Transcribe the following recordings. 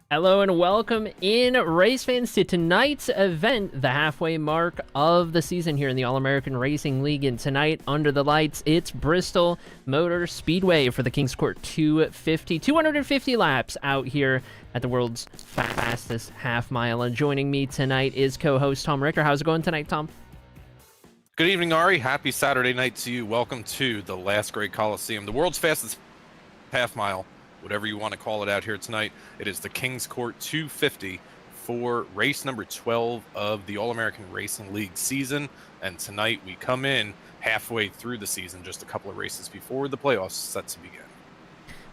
Hello and welcome in, race fans, to tonight's event, the halfway mark of the season here in the All-American Racing League. And tonight, under the lights, it's Bristol Motor Speedway for the Kings Court 250. 250 laps out here at the world's fastest half mile. And joining me tonight is co-host Tom Richter. How's it going tonight, Tom? Good evening, Arie. Happy Saturday night to you. Welcome to the Last Great Coliseum, the world's fastest half mile. Whatever you want to call it out here tonight. It is the Kings Court 250 for race number 12 of the All-American Racing League season. And tonight we come in halfway through the season, just a couple of races before the playoffs set to begin.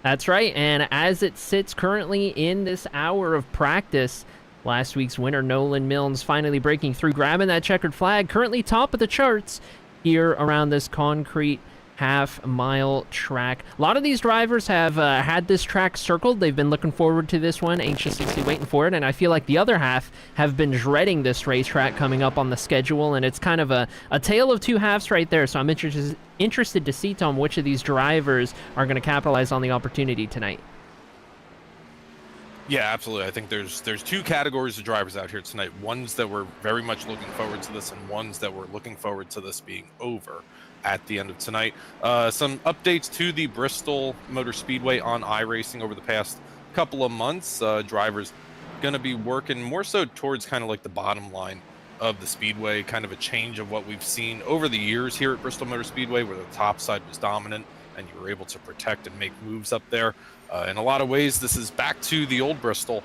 That's right, and as it sits currently in this hour of practice, last week's winner, Nolan Milnes, finally breaking through, grabbing that checkered flag, currently top of the charts here around this concrete half-mile track. A lot of these drivers have had this track circled. They've been looking forward to this one, anxiously waiting for it, and I feel like the other half have been dreading this racetrack coming up on the schedule, and it's kind of a tale of two halves right there, so I'm interested to see, Tom, which of these drivers are going to capitalize on the opportunity tonight. Yeah, absolutely. I think there's two categories of drivers out here tonight. Ones that were very much looking forward to this, and ones that were looking forward to this being over at the end of tonight. Some updates to the Bristol Motor Speedway on iRacing over the past couple of months. Drivers going to be working more so towards kind of like the bottom line of the speedway, kind of a change of what we've seen over the years here at Bristol Motor Speedway, where the top side was dominant and you were able to protect and make moves up there. In a lot of ways, this is back to the old Bristol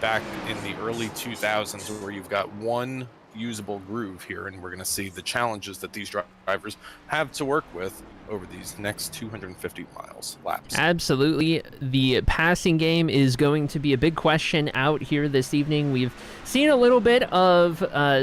back in the early 2000s, where you've got one usable groove here, and we're going to see the challenges that these drivers have to work with over these next 250 laps. Absolutely. The passing game is going to be a big question out here this evening. We've seen a little bit of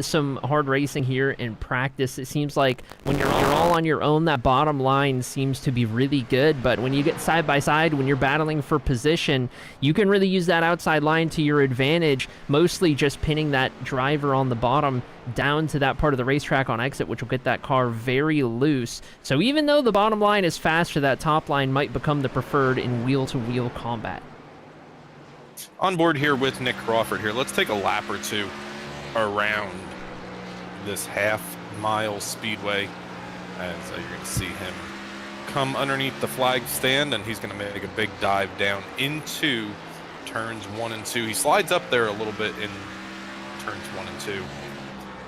some hard racing here in practice. It seems like when you're all on your own, that bottom line seems to be really good, but when you get side by side, when you're battling for position, you can really use that outside line to your advantage, mostly just pinning that driver on the bottom down to that part of the racetrack on exit, which will get that car very loose. So even though the bottom line is faster, that top line might become the preferred in wheel-to-wheel combat. On board here with Nick Crawford here. Let's take a lap or two around this half-mile speedway, as you're going to see him come underneath the flag stand, and he's going to make a big dive down into turns 1 and 2. He slides up there a little bit in turns 1 and 2.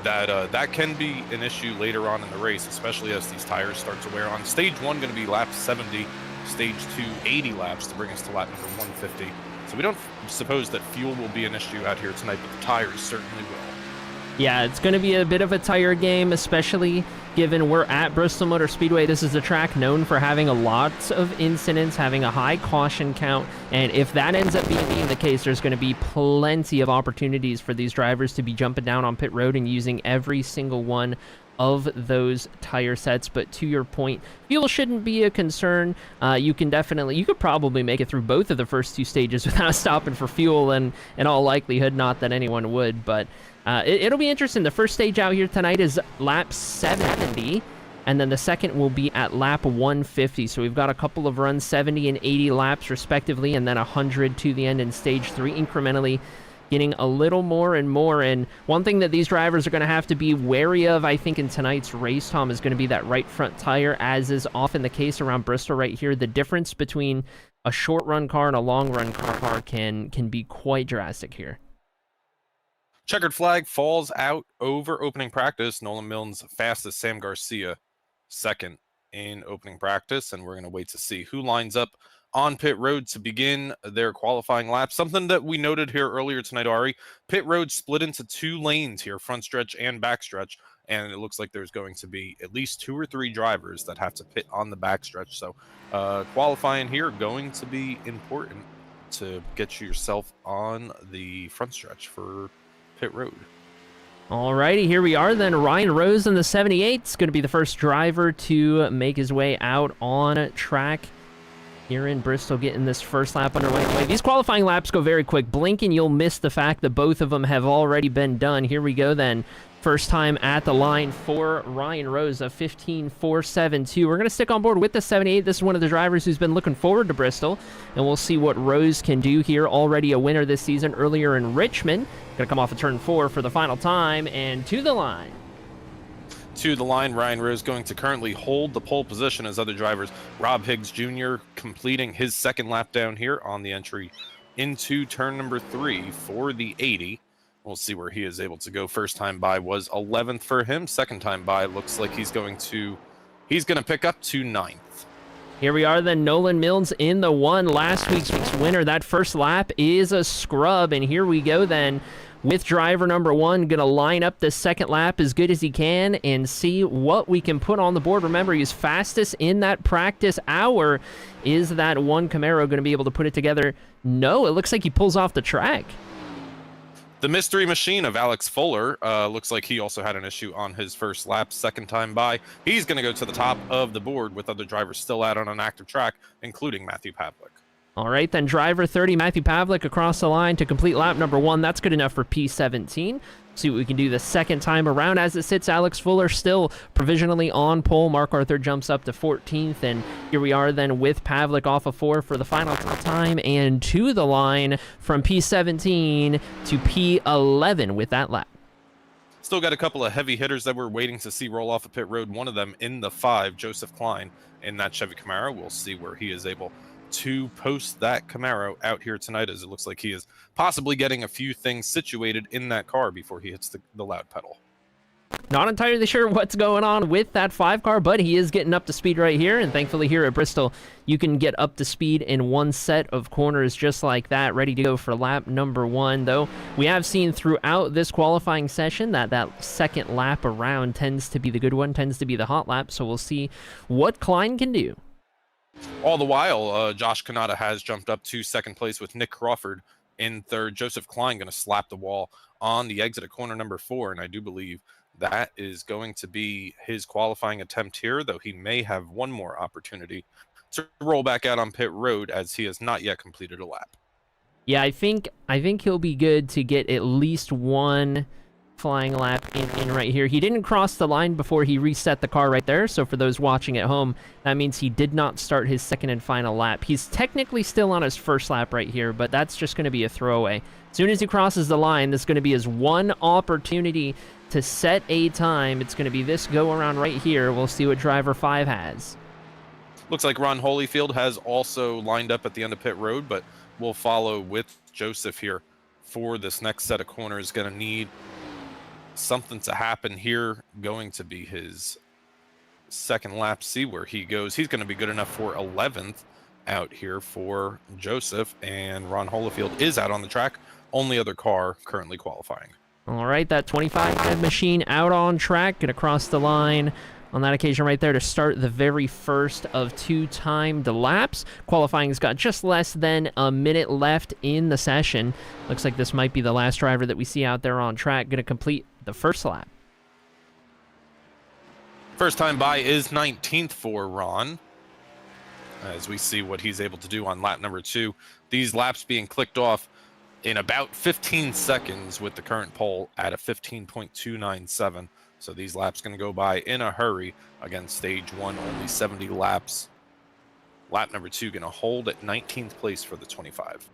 That can be an issue later on in the race, especially as these tires start to wear on. Stage 1 going to be lap 70, stage 2 80 laps to bring us to lap number 150. So we don't suppose that fuel will be an issue out here tonight, but the tires certainly will. Yeah, it's going to be a bit of a tire game, especially given we're at Bristol Motor Speedway. This is a track known for having a lot of incidents, having a high caution count, and if that ends up being the case, there's going to be plenty of opportunities for these drivers to be jumping down on pit road and using every single one of those tire sets. But to your point, fuel shouldn't be a concern. You could probably make it through both of the first two stages without stopping for fuel, and in all likelihood, not that anyone would, but it'll be interesting. The first stage out here tonight is lap 70, and then the second will be at lap 150. So we've got a couple of runs, 70 and 80 laps respectively, and then 100 to the end in stage 3, incrementally getting a little more and more. And one thing that these drivers are going to have to be wary of, I think, in tonight's race, Tom, is going to be that right front tire, as is often the case around Bristol right here. The difference between a short run car and a long run car can be quite drastic here. Checkered flag falls out over opening practice. Nolan Milnes fastest, Sam Garcia second in opening practice, and we're going to wait to see who lines up on pit road to begin their qualifying lap. Something that we noted here earlier tonight, Arie, pit road split into 2 lanes here, front stretch and back stretch, and it looks like there's going to be at least 2 or 3 drivers that have to pit on the back stretch. So qualifying here going to be important to get yourself on the front stretch for pit road. Alrighty, here we are then. Ryan Rose in the 78 is going to be the first driver to make his way out on track here in Bristol, getting this first lap underway. These qualifying laps go very quick. Blink and you'll miss the fact that both of them have already been done. Here we go then. First time at the line for Ryan Rose, a 15.472. We're going to stick on board with the 78. This is one of the drivers who's been looking forward to Bristol, and we'll see what Rose can do here. Already a winner this season earlier in Richmond. Going to come off of turn 4 for the final time, and to the line. To the line, Ryan Rose going to currently hold the pole position as other drivers. Rob Higgs Jr. completing his second lap down here on the entry into turn number 3 for the 80. We'll see where he is able to go. First time by was 11th for him. Second time by looks like he's going to pick up to 9th. Here we are then, Nolan Mills in the 1, last week's winner. That first lap is a scrub, and here we go then with driver number 1, going to line up the second lap as good as he can and see what we can put on the board. Remember, he's fastest in that practice hour. Is that one Camaro going to be able to put it together? No, it looks like he pulls off the track. The mystery machine of Alex Fuller looks like he also had an issue on his first lap. Second time by, he's going to go to the top of the board with other drivers still out on an active track, including Matthew Pavlik. All right, then driver 30, Matthew Pavlik, across the line to complete lap number 1. That's good enough for P17. See what we can do the second time around. As it sits, Alex Fuller still provisionally on pole. Mark Arthur jumps up to 14th, and here we are then with Pavlik off of 4 for the final time, and to the line from P17 to P11 with that lap. Still got a couple of heavy hitters that we're waiting to see roll off the pit road. One of them in the 5, Joseph Klein in that Chevy Camaro. We'll see where he is able to post that Camaro out here tonight, as it looks like he is possibly getting a few things situated in that car before he hits the loud pedal. Not entirely sure what's going on with that 5 car, but he is getting up to speed right here, and thankfully here at Bristol, you can get up to speed in one set of corners just like that, ready to go for lap number 1. Though we have seen throughout this qualifying session that second lap around tends to be the good one, tends to be the hot lap, so we'll see what Klein can do. All the while, Josh Kanata has jumped up to second place with Nick Crawford in third. Joseph Klein going to slap the wall on the exit at corner number 4, and I do believe that is going to be his qualifying attempt here, though he may have one more opportunity to roll back out on pit road, as he has not yet completed a lap. Yeah, I think he'll be good to get at least one flying lap in right here. He didn't cross the line before he reset the car right there, so for those watching at home, that means he did not start his second and final lap. He's technically still on his first lap right here, but that's just going to be a throwaway. As soon as he crosses the line, this is going to be his one opportunity to set a time. It's going to be this go around right here. We'll see what driver 5 has. Looks like Ron Holyfield has also lined up at the end of pit road, but we'll follow with Joseph here for this next set of corners. Going to need something to happen here. Going to be his second lap. See where he goes. He's going to be good enough for 11th out here for Joseph, and Ron Holyfield is out on the track. Only other car currently qualifying. All right, that 25 machine out on track, gonna cross the line on that occasion right there to start the very first of 2 timed laps. Qualifying's got just less than a minute left in the session. Looks like this might be the last driver that we see out there on track, gonna complete the first lap. First time by is 19th for Ron, as we see what he's able to do on lap number 2. These laps being clicked off in about 15 seconds with the current pole at a 15.297. So these laps going to go by in a hurry. Again, stage 1, only 70 laps. Lap number 2 going to hold at 19th place for the 25.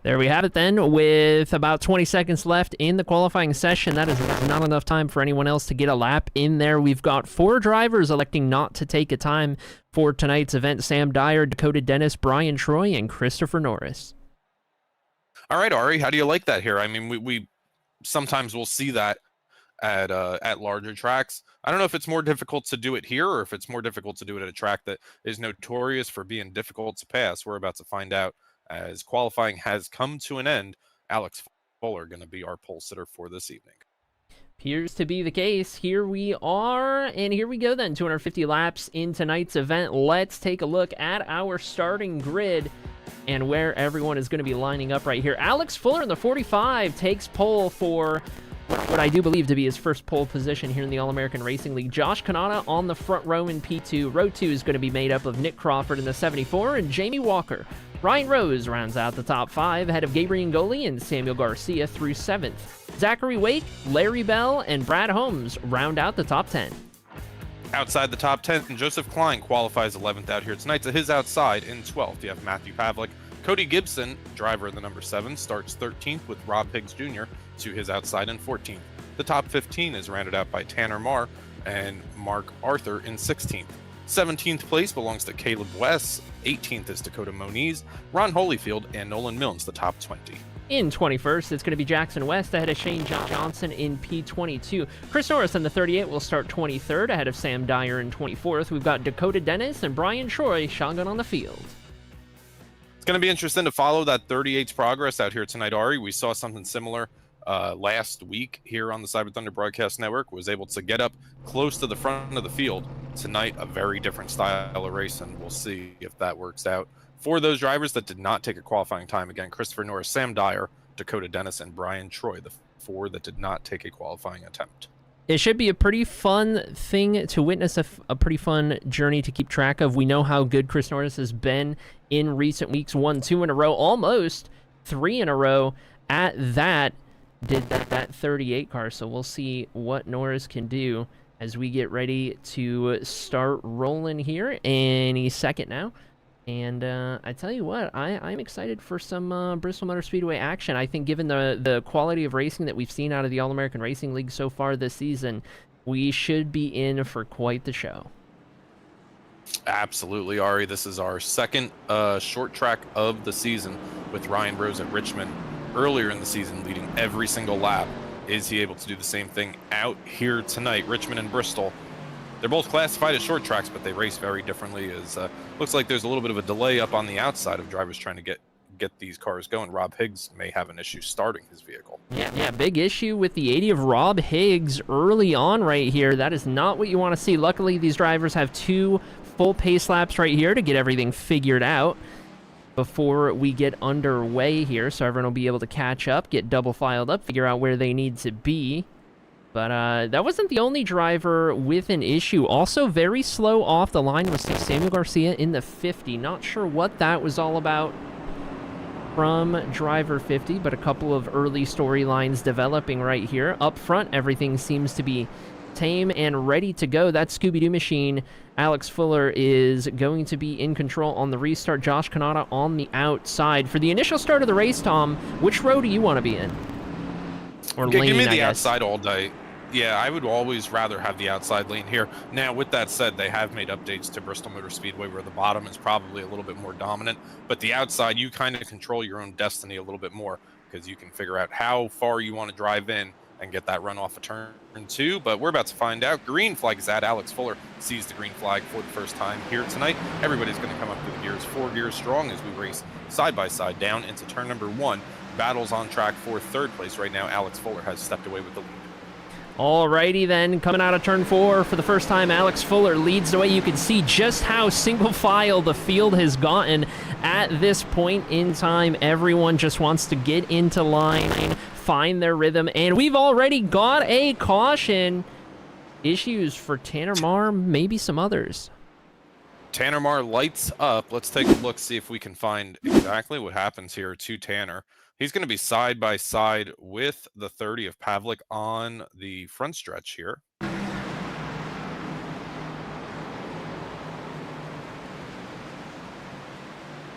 There we have it then, with about 20 seconds left in the qualifying session. That is not enough time for anyone else to get a lap in there. We've got 4 drivers electing not to take a time for tonight's event: Sam Dyer, Dakota Dennis, Brian Troy, and Christopher Norris. All right, Ari, how do you like that here? I mean, we sometimes we'll see that at larger tracks. I don't know if it's more difficult to do it here or if it's more difficult to do it at a track that is notorious for being difficult to pass. We're about to find out, as qualifying has come to an end. Alex Fuller going to be our pole sitter for this evening. Appears to be the case. Here we are, and here we go then. 250 laps in tonight's event. Let's take a look at our starting grid and where everyone is going to be lining up right here. Alex Fuller in the 45 takes pole for what I do believe to be his first pole position here in the All-American Racing League. Josh Kanata on the front row in P2. Row 2 is going to be made up of Nick Crawford in the 74 and Jamie Walker. Ryan Rose rounds out the top 5 ahead of Gabriel Ngoli and Samuel Garcia through 7th. Zachary Wake, Larry Bell, and Brad Holmes round out the top 10. Outside the top 10, Joseph Klein qualifies 11th out here tonight. To his outside in 12th, you have Matthew Pavlik. Cody Gibson, driver of the number 7, starts 13th with Rob Higgs Jr. to his outside in 14th. The top 15 is rounded out by Tanner Marr and Mark Arthur in 16th. 17th place belongs to Caleb West. 18th is Dakota Moniz, Ron Holyfield, and Nolan Milnes, the top 20. In 21st, it's going to be Jackson West ahead of Shane Johnson in P22. Chris Norris in the 38 will start 23rd ahead of Sam Dyer in 24th. We've got Dakota Dennis and Brian Troy shotgun on the field. It's going to be interesting to follow that 38's progress out here tonight, Arie. We saw something similar last week here on the Cyber Thunder Broadcast Network. Was able to get up close to the front of the field. Tonight, a very different style of race, and we'll see if that works out. For those drivers that did not take a qualifying time, again, Christopher Norris, Sam Dyer, Dakota Dennis, and Brian Troy, the 4 that did not take a qualifying attempt. It should be a pretty fun thing to witness, a pretty fun journey to keep track of. We know how good Chris Norris has been in recent weeks. 1, 2 in a row, almost 3 in a row at that. Did that 38 car, so we'll see what Norris can do as we get ready to start rolling here any second now. And I tell you what, I'm excited for some Bristol Motor Speedway action. I think given the quality of racing that we've seen out of the All-American Racing League so far this season, we should be in for quite the show. Absolutely, Arie. This is our second short track of the season with Ryan Rose at Richmond earlier in the season, leading every single lap. Is he able to do the same thing out here tonight? Richmond and Bristol, they're both classified as short tracks, but they race very differently. As looks like there's a little bit of a delay up on the outside of drivers trying to get these cars going. Rob Higgs may have an issue starting his vehicle. Yeah, big issue with the 80 of Rob Higgs early on right here. That is not what you want to see. Luckily, these drivers have 2 full pace laps right here to get everything figured out before we get underway here, so everyone will be able to catch up, get double filed up, figure out where they need to be. But that wasn't the only driver with an issue. Also very slow off the line was Samuel Garcia in the 50. Not sure what that was all about from driver 50, but a couple of early storylines developing right here. Up front, everything seems to be tame and ready to go. That Scooby-Doo machine, Alex Fuller, is going to be in control on the restart. Josh Kanata on the outside. For the initial start of the race, Tom, which row do you want to be in? Or lane, give me the outside all day. Yeah, I would always rather have the outside lane here. Now, with that said, they have made updates to Bristol Motor Speedway where the bottom is probably a little bit more dominant, but the outside, you kind of control your own destiny a little bit more because you can figure out how far you want to drive in and get that run off of turn 2, but we're about to find out. Green flag is at Alex Fuller, sees the green flag for the first time here tonight. Everybody's going to come up to the gears, 4 gears strong as we race side by side down into turn number 1. Battles on track for 3rd place right now. Alex Fuller has stepped away with the lead. Alrighty then, coming out of turn 4 for the first time, Alex Fuller leads the way. You can see just how single file the field has gotten at this point in time. Everyone just wants to get into line, find their rhythm, and we've already got a caution. Issues for Tanner Marr, maybe some others. Tanner Marr lights up. Let's take a look, see if we can find exactly what happens here to Tanner. He's going to be side by side with the 30 of Pavlik on the front stretch here.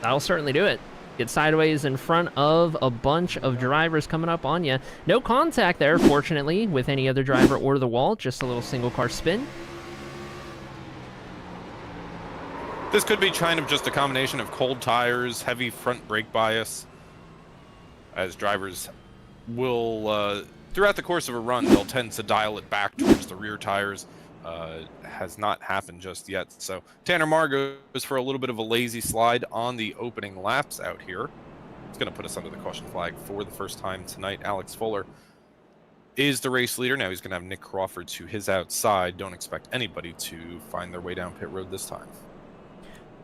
That'll certainly do it. Get sideways in front of a bunch of drivers coming up on you. No contact there, fortunately, with any other driver or the wall. Just a little single car spin. This could be kind of just a combination of cold tires, heavy front brake bias, as drivers will, throughout the course of a run, they'll tend to dial it back towards the rear tires. Has not happened just yet. So Tanner Marr goes for a little bit of a lazy slide on the opening laps out here. It's going to put us under the caution flag for the first time tonight. Alex Fuller is the race leader. Now he's going to have Nick Crawford to his outside. Don't expect anybody to find their way down pit road this time.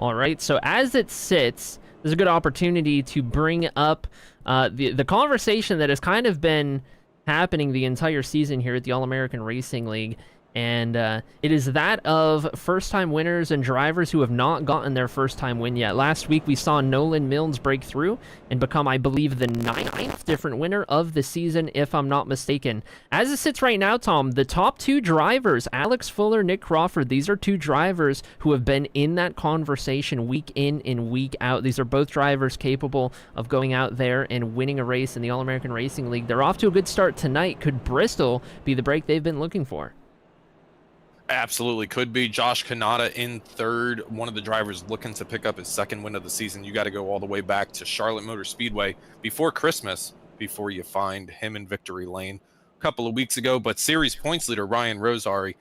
All right, so as it sits, there's a good opportunity to bring up the conversation that has kind of been happening the entire season here at the All-American Racing League. And it is that of first-time winners and drivers who have not gotten their first-time win yet. Last week, we saw Nolan Milnes break through and become, I believe, the 9th different winner of the season, if I'm not mistaken. As it sits right now, Tom, the top 2 drivers, Alex Fuller, Nick Crawford, these are 2 drivers who have been in that conversation week in and week out. These are both drivers capable of going out there and winning a race in the All-American Racing League. They're off to a good start tonight. Could Bristol be the break they've been looking for? Absolutely could be. Josh Kanata in third, one of the drivers looking to pick up his 2nd win of the season. You got to go all the way back to Charlotte Motor Speedway before Christmas before you find him in victory lane a couple of weeks ago. But series points leader Ryan Rosari,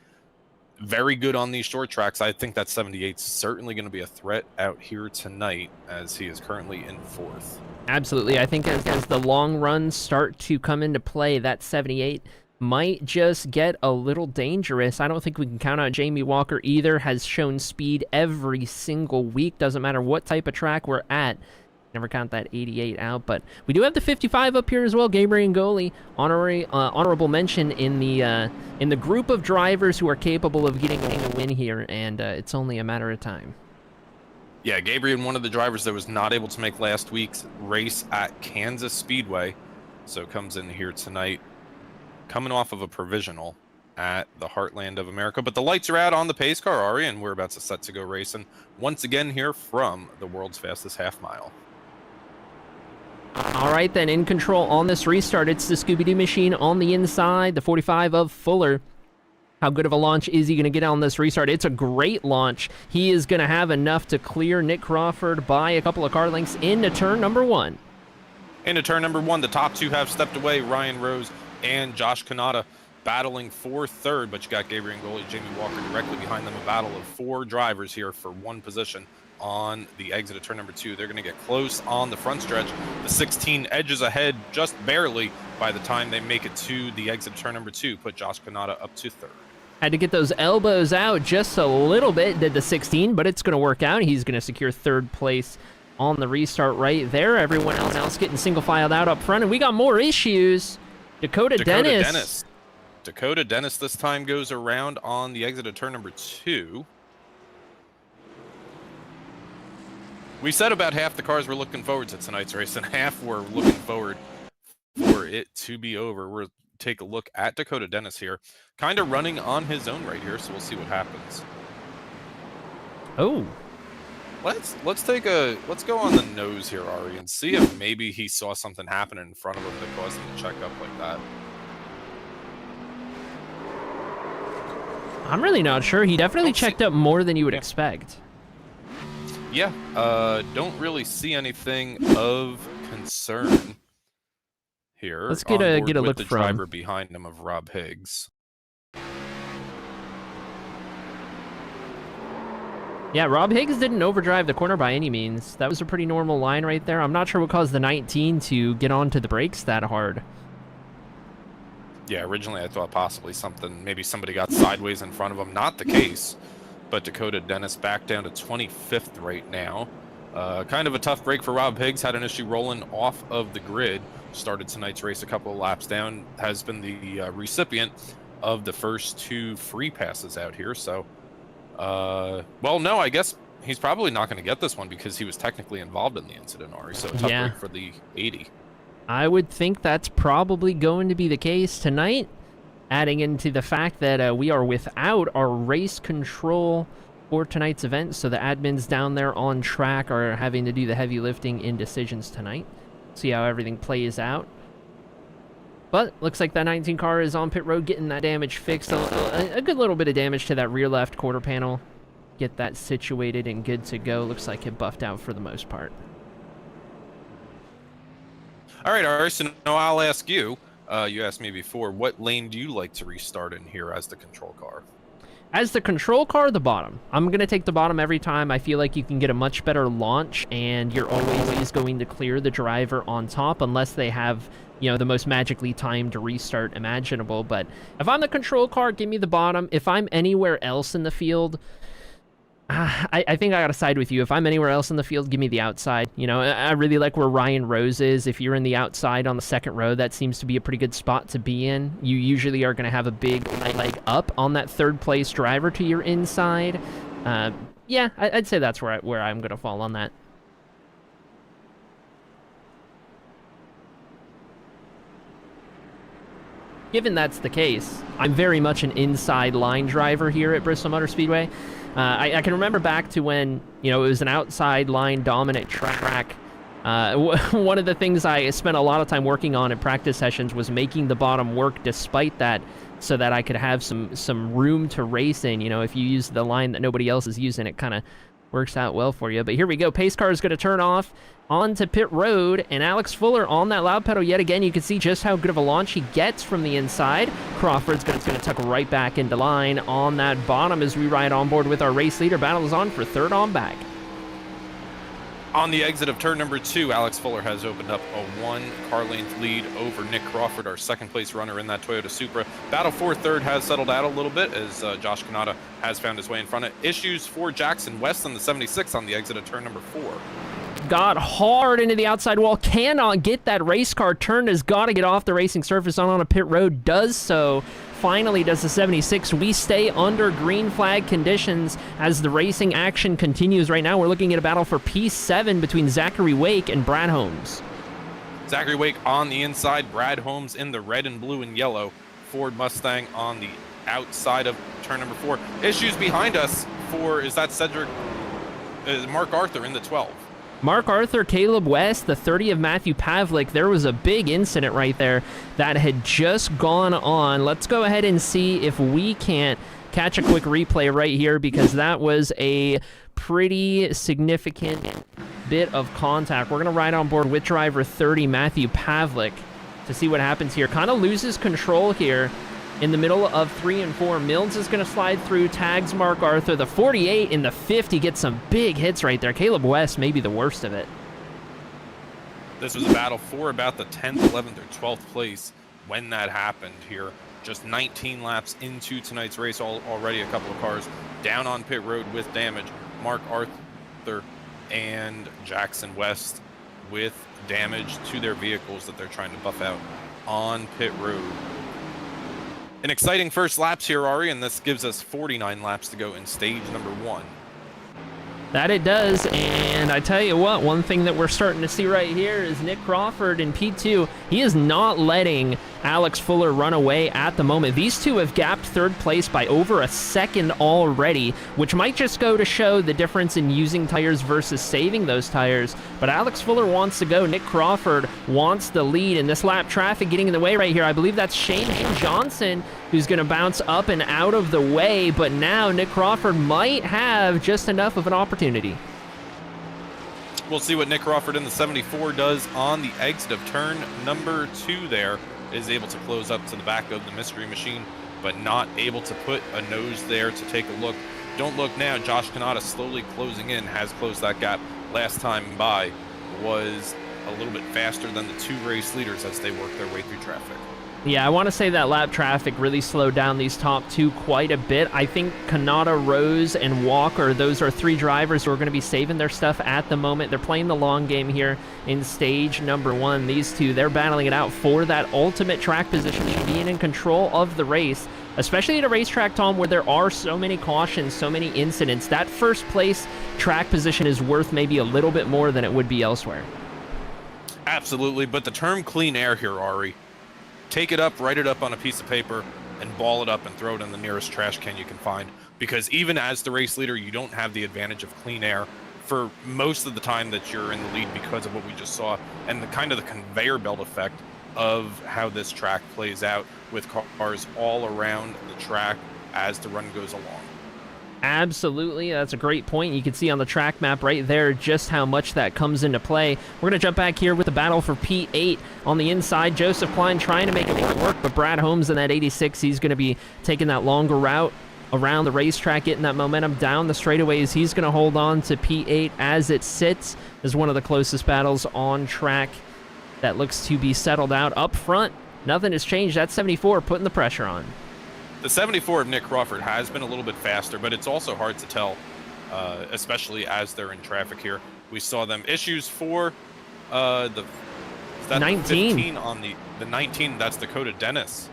very good on these short tracks. I think that 78 is certainly going to be a threat out here tonight, as he is currently in 4th. Absolutely. I think as the long runs start to come into play, that 78 might just get a little dangerous. I don't think we can count on Jamie Walker either. Has shown speed every single week. Doesn't matter what type of track we're at. Never count that 88 out. But we do have the 55 up here as well. Gabriel Ngoli, honorable mention in the group of drivers who are capable of getting a win here, and it's only a matter of time. Yeah, Gabriel, one of the drivers that was not able to make last week's race at Kansas Speedway, so comes in here tonight, coming off of a provisional at the Heartland of America. But the lights are out on the pace car, Arie, and we're about to set to go racing once again here from the world's fastest half mile. All right, then, in control on this restart. It's the Scooby-Doo machine on the inside, the 45 of Fuller. How good of a launch is he going to get on this restart? It's a great launch. He is going to have enough to clear Nick Crawford by a couple of car lengths into turn number 1. Into turn number 1, the top 2 have stepped away. Ryan Rose and Josh Kanata battling for 3rd, but you got Gabriel Ngoli, Jamie Walker directly behind them. A battle of 4 drivers here for 1 position on the exit of turn number 2. They're going to get close on the front stretch. The 16 edges ahead just barely by the time they make it to the exit of turn number 2. Put Josh Kanata up to 3rd. Had to get those elbows out just a little bit, did the 16, but it's going to work out. He's going to secure 3rd place on the restart right there. Everyone else getting single filed out up front, and we got more issues. Dakota Dennis this time goes around on the exit of turn number 2. We said about half the cars were looking forward to tonight's race, and half were looking forward for it to be over. We'll take a look at Dakota Dennis here, kind of running on his own right here, so we'll see what happens. Oh. Let's go on the nose here, Arie, and see if maybe he saw something happen in front of him that caused him to check up like that. I'm really not sure. He definitely checked up more than you would expect. Yeah, don't really see anything of concern here. Let's get a look the from driver behind him of Rob Higgs. Yeah, Rob Higgs didn't overdrive the corner by any means. That was a pretty normal line right there. I'm not sure what caused the 19 to get onto the brakes that hard. Yeah, originally I thought possibly maybe somebody got sideways in front of him. Not the case, but Dakota Dennis back down to 25th right now. Kind of a tough break for Rob Higgs. Had an issue rolling off of the grid. Started tonight's race a couple of laps down. Has been the recipient of the first 2 free passes out here. So, well, no, I guess he's probably not going to get this one because he was technically involved in the incident, Arie. So a tough break for the 80. I would think that's probably going to be the case tonight, adding into the fact that we are without our race control for tonight's event, so the admins down there on track are having to do the heavy lifting in decisions tonight. See how everything plays out. But looks like that 19 car is on pit road getting that damage fixed. A good little bit of damage to that rear left quarter panel. Get that situated and good to go. Looks like it buffed out for the most part. All right, Arie, so now I'll ask you. You asked me before, what lane do you like to restart in here as the control car? As the control car, the bottom. I'm going to take the bottom every time. I feel like you can get a much better launch, and you're always going to clear the driver on top unless they have, you know, the most magically timed restart imaginable. But if I'm the control car, give me the bottom. If I'm anywhere else in the field, I think I got to side with you. If I'm anywhere else in the field, give me the outside. You know, I really like where Ryan Rose is. If you're in the outside on the second row, that seems to be a pretty good spot to be in. You usually are going to have a big leg up on that third place driver to your inside. Yeah, I'd say that's where I'm going to fall on that. Given that's the case, I'm very much an inside line driver here at Bristol Motor Speedway. I can remember back to when, you know, it was an outside line dominant track. One of the things I spent a lot of time working on in practice sessions was making the bottom work despite that, so that I could have some room to race in. You know, if you use the line that nobody else is using, it kind of works out well for you. But here we go. Pace car is going to turn off onto pit road, and Alex Fuller on that loud pedal yet again. You can see just how good of a launch he gets from the inside. Crawford's going to tuck right back into line on that bottom as we ride on board with our race leader. Battle is on for third on back. On the exit of turn number 2, Alex Fuller has opened up a 1-car length lead over Nick Crawford, our second-place runner in that Toyota Supra. Battle for third has settled out a little bit as Josh Kanata has found his way in front of. Issues for Jackson West on the 76 on the exit of turn number 4. Got hard into the outside wall, cannot get that race car turned, has got to get off the racing surface on a pit road, does so. Finally does the 76. We stay under green flag conditions as the racing action continues. Right now we're looking at a battle for P7 between Zachary Wake and Brad Holmes. Zachary Wake on the inside, Brad Holmes in the red and blue and yellow Ford Mustang on the outside of turn number 4. Issues behind us for, is that Mark Arthur in the 12. Mark Arthur, Caleb West, the 30 of Matthew Pavlik. There was a big incident right there that had just gone on. Let's go ahead and see if we can't catch a quick replay right here, because that was a pretty significant bit of contact. We're going to ride on board with driver 30, Matthew Pavlik, to see what happens here. Kind of loses control here in the middle of 3 and 4. Mills is going to slide through, tags Mark Arthur. The 48 and the 50 get some big hits right there. Caleb West may be the worst of it. This was a battle for about the 10th, 11th, or 12th place when that happened here. Just 19 laps into tonight's race, already a couple of cars down on pit road with damage. Mark Arthur and Jackson West with damage to their vehicles that they're trying to buff out on pit road. An exciting first laps here, Arie, and this gives us 49 laps to go in stage number 1. That it does, and I tell you what, one thing that we're starting to see right here is Nick Crawford in P2. He is not letting Alex Fuller run away at the moment. These two have gapped third place by over a second already, which might just go to show the difference in using tires versus saving those tires. But Alex Fuller wants to go. Nick Crawford wants the lead, and this lap traffic getting in the way right here. I believe that's Shane Johnson who's going to bounce up and out of the way, but now Nick Crawford might have just enough of an opportunity. We'll see what Nick Crawford in the 74 does on the exit of turn number 2 there. Is able to close up to the back of the mystery machine, but not able to put a nose there to take a look. Don't look now. Josh Kanata slowly closing in, has closed that gap. Last time by was a little bit faster than the 2 race leaders as they work their way through traffic. Yeah, I want to say that lap traffic really slowed down these top 2 quite a bit. I think Kanata, Rose, and Walker, those are 3 drivers who are going to be saving their stuff at the moment. They're playing the long game here in stage number 1. These 2, they're battling it out for that ultimate track position, being in control of the race, especially at a racetrack, Tom, where there are so many cautions, so many incidents. That first place track position is worth maybe a little bit more than it would be elsewhere. Absolutely, but the term clean air here, Arie, take it up, write it up on a piece of paper, and ball it up and throw it in the nearest trash can you can find. Because even as the race leader, you don't have the advantage of clean air for most of the time that you're in the lead because of what we just saw and the kind of the conveyor belt effect of how this track plays out with cars all around the track as the run goes along. Absolutely, that's a great point. You can see on the track map right there just how much that comes into play. We're going to jump back here with the battle for P8 on the inside. Joseph Klein trying to make it work, but Brad Holmes in that 86, he's going to be taking that longer route around the racetrack, getting that momentum down the straightaways. He's going to hold on to P8 as it sits as one of the closest battles on track that looks to be settled out. Up front, nothing has changed. That 74 putting the pressure on. The 74 of Nick Crawford has been a little bit faster, but it's also hard to tell especially as they're in traffic here. We saw them issues for the 19 on the 19. That's Dakota Dennis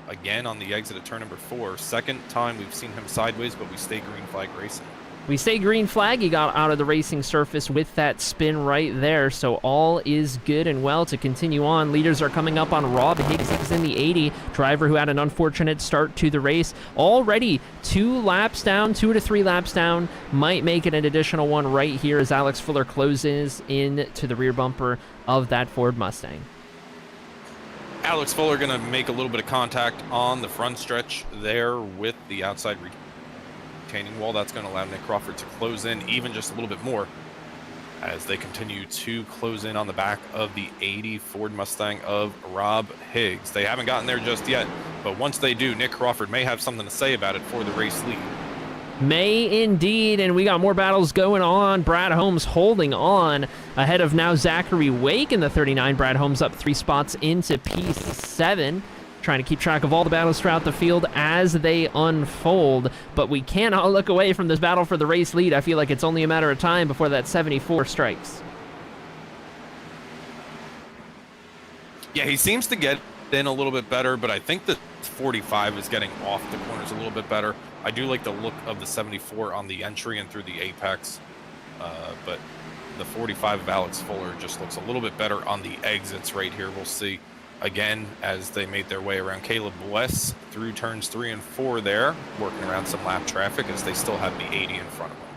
again on the exit at turn number 4. Second time we've seen him sideways, but we stay green flag racing. We say green flag. He got out of the racing surface with that spin right there, so all is good and well to continue on. Leaders are coming up on Rob Higgs. He's in the 80, driver who had an unfortunate start to the race. Already 2 laps down, 2 to 3 laps down. Might make it an additional one right here as Alex Fuller closes in to the rear bumper of that Ford Mustang. Alex Fuller going to make a little bit of contact on the front stretch there with the outside retaining wall. That's going to allow Nick Crawford to close in even just a little bit more as they continue to close in on the back of the 80 Ford Mustang of Rob Higgs. They haven't gotten there just yet, but once they do, Nick Crawford may have something to say about it for the race lead. May indeed, and we got more battles going on. Brad Holmes holding on ahead of now Zachary Wake in the 39. Brad Holmes up 3 spots into P7. Trying to keep track of all the battles throughout the field as they unfold, but we cannot look away from this battle for the race lead. I feel like it's only a matter of time before that 74 strikes. Yeah, he seems to get in a little bit better, but I think the 45 is getting off the corners a little bit better. I do like the look of the 74 on the entry and through the apex, but the 45 of Alex Fuller just looks a little bit better on the exits right here. We'll see again as they made their way around Caleb West through turns 3 and 4 there, working around some lap traffic as they still have the 80 in front of them.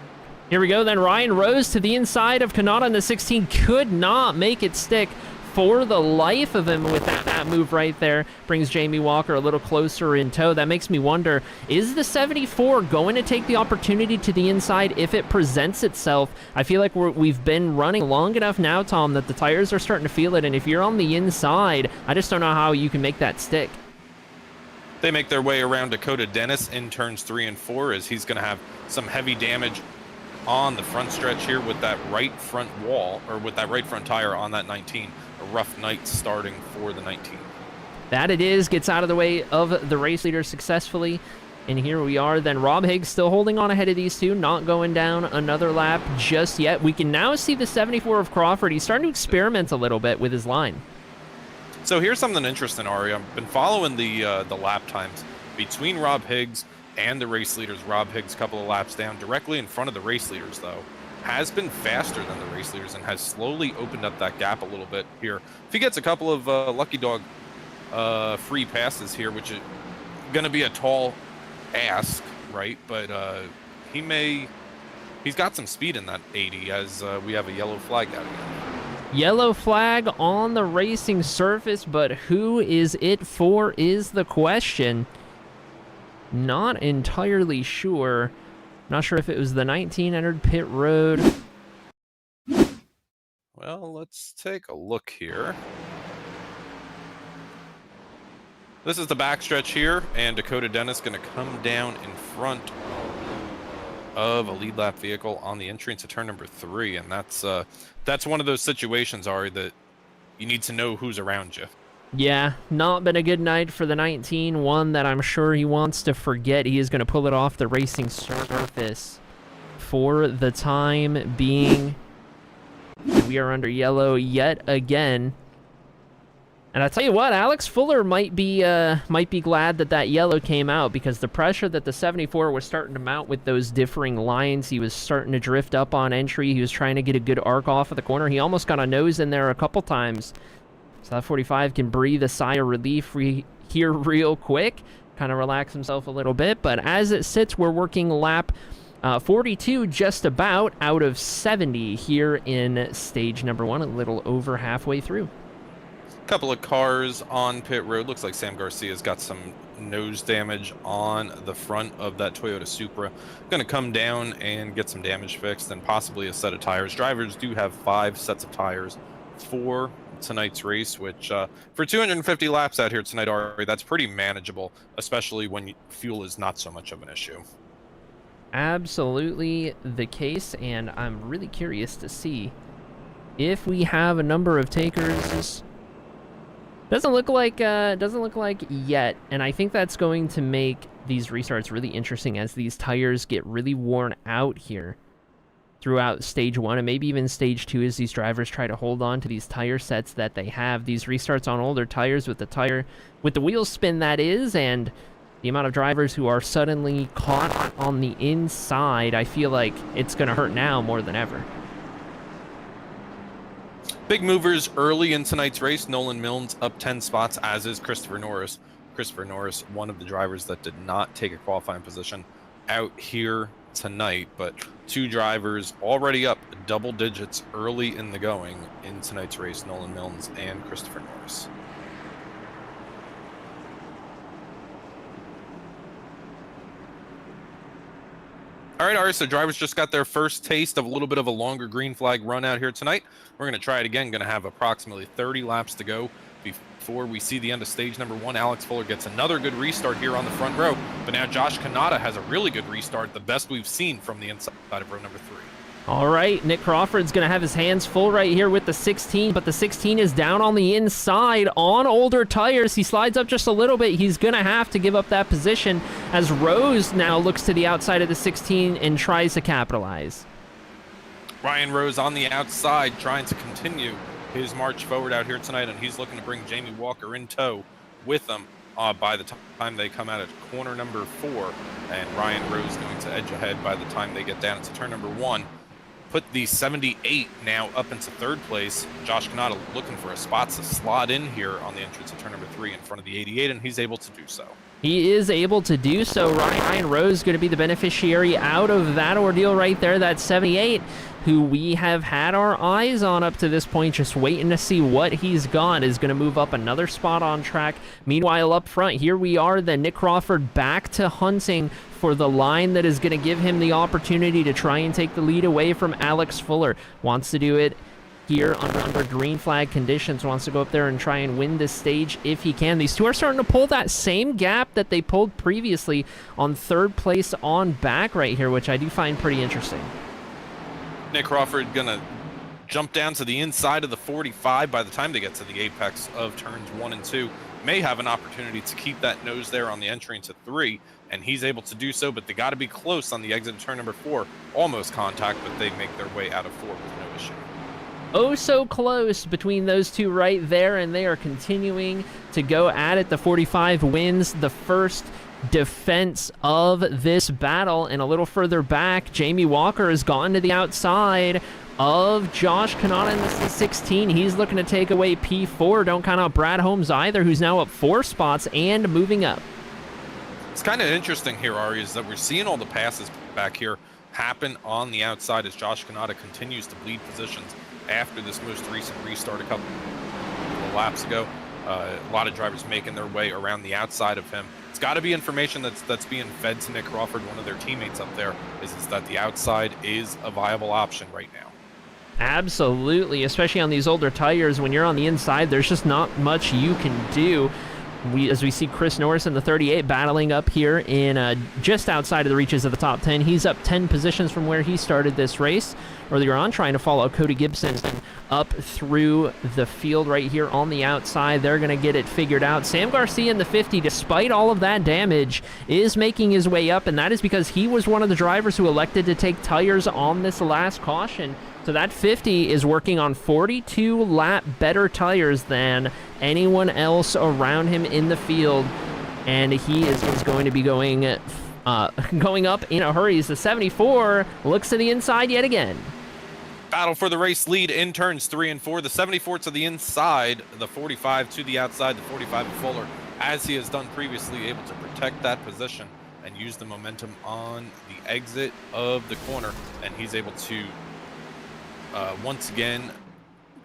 Here we go then. Ryan Rose to the inside of Kanata in the 16. Could not make it stick for the life of him with that move right there. Brings Jamie Walker a little closer in tow. That makes me wonder, is the 74 going to take the opportunity to the inside if it presents itself? I feel like we've been running long enough now, Tom, that the tires are starting to feel it, and if you're on the inside, I just don't know how you can make that stick. They make their way around Dakota Dennis in turns 3 and 4 as he's going to have some heavy damage on the front stretch here with that right front wall, or with that right front tire on that 19. A rough night starting for the 19. That it is, gets out of the way of the race leader successfully. And here we are then. Rob Higgs still holding on ahead of these two, not going down another lap just yet. We can now see the 74 of Crawford. He's starting to experiment a little bit with his line. So here's something interesting, Arie. I've been following the lap times between Rob Higgs and the race leaders. Rob Higgs a couple of laps down, directly in front of the race leaders, though, has been faster than the race leaders and has slowly opened up that gap a little bit here. If he gets a couple of Lucky Dog free passes here, which is going to be a tall ask, right? But he's got some speed in that 80 as we have a yellow flag out again. Yellow flag on the racing surface, but who is it for is the question. Not entirely sure. Not sure if it was the 19 entered pit road. Well, let's take a look here. This is the backstretch here, and Dakota Dennis going to come down in front of a lead lap vehicle on the entry into turn number 3, and that's one of those situations, Arie, that you need to know who's around you. Yeah, not been a good night for the 19, one that I'm sure he wants to forget. He is going to pull it off the racing surface for the time being. We are under yellow yet again. And I tell you what, Alex Fuller might be glad that yellow came out, because the pressure that the 74 was starting to mount with those differing lines, he was starting to drift up on entry. He was trying to get a good arc off of the corner. He almost got a nose in there a couple times. So that 45 can breathe a sigh of relief here real quick, kind of relax himself a little bit. But as it sits, we're working lap 42, just about out of 70 here in stage number 1, a little over halfway through. Couple of cars on pit road. Looks like Sam Garcia's got some nose damage on the front of that Toyota Supra. Going to come down and get some damage fixed and possibly a set of tires. Drivers do have 5 sets of tires for tonight's race, which for 250 laps out here tonight, Arie, that's pretty manageable, especially when fuel is not so much of an issue. Absolutely the case, and I'm really curious to see if we have a number of takers. Doesn't look like yet, and I think that's going to make these restarts really interesting as these tires get really worn out here. throughout stage 1 and maybe even stage 2 as these drivers try to hold on to these tire sets that they have. These restarts on older tires with the wheel spin, that is, and the amount of drivers who are suddenly caught on the inside, I feel like it's going to hurt now more than ever. Big movers early in tonight's race. Nolan Milnes up 10 spots, as is Christopher Norris. Christopher Norris, one of the drivers that did not take a qualifying position out here tonight, but 2 drivers already up double digits early in the going in tonight's race, Nolan Milnes and Christopher Norris. All right, Arie, so drivers just got their first taste of a little bit of a longer green flag run out here tonight. We're going to try it again. Going to have approximately 30 laps to go before we see the end of stage number 1. Alex Fuller gets another good restart here on the front row, but now Josh Kanata has a really good restart, the best we've seen from the inside of row number 3. All right, Nick Crawford's going to have his hands full right here with the 16, but the 16 is down on the inside on older tires. He slides up just a little bit. He's going to have to give up that position as Rose now looks to the outside of the 16 and tries to capitalize. Ryan Rose on the outside trying to continue his march forward out here tonight, and he's looking to bring Jamie Walker in tow with them by the time they come out at corner number 4, and Ryan Rose going to edge ahead by the time they get down to turn number 1. Put the 78 now up into 3rd place. Josh Kanata looking for a spot to slot in here on the entrance of turn number 3 in front of the 88, and he's able to do so. He is able to do so. Ryan Rose going to be the beneficiary out of that ordeal right there. That 78, who we have had our eyes on up to this point, just waiting to see what he's got, is going to move up another spot on track. Meanwhile, up front, here we are, then Nick Crawford back to hunting for the line that is going to give him the opportunity to try and take the lead away from Alex Fuller. Wants to do it here under green flag conditions, wants to go up there and try and win this stage if he can. These two are starting to pull that same gap that they pulled previously on 3rd place on back right here, which I do find pretty interesting. Nick Crawford gonna jump down to the inside of the 45 by the time they get to the apex of turns 1 and 2. May have an opportunity to keep that nose there on the entry into 3, and he's able to do so, but they got to be close on the exit of turn number 4. Almost contact, but they make their way out of 4 with no issue. Oh, so close between those two right there, and they are continuing to go at it. The 45 wins the first defense of this battle, and a little further back, Jamie Walker has gone to the outside of Josh Kanata in the 16. He's looking to take away P4. Don't count out Brad Holmes either, who's now up 4 spots and moving up. It's kind of interesting here, Arie, is that we're seeing all the passes back here happen on the outside as Josh Kanata continues to bleed positions after this most recent restart a couple of laps ago. A lot of drivers making their way around the outside of him. It's got to be information that's being fed to Nick Crawford, one of their teammates up there, is that the outside is a viable option right now. Absolutely, especially on these older tires. When you're on the inside, there's just not much you can do. As we see Chris Norris in the 38 battling up here in just outside of the reaches of the top 10. He's up 10 positions from where he started this race earlier on, trying to follow Cody Gibson up through the field right here on the outside. They're going to get it figured out. Sam Garcia in the 50, despite all of that damage, is making his way up, and that is because he was one of the drivers who elected to take tires on this last caution. So that 50 is working on 42 lap better tires than anyone else around him in the field, and he is going to be going up in a hurry. As the 74 looks to the inside yet again. Battle for the race lead in turns 3 and 4. The 74 to the inside, the 45 to the outside, the 45 of Fuller, as he has done previously, able to protect that position and use the momentum on the exit of the corner, and he's able to once again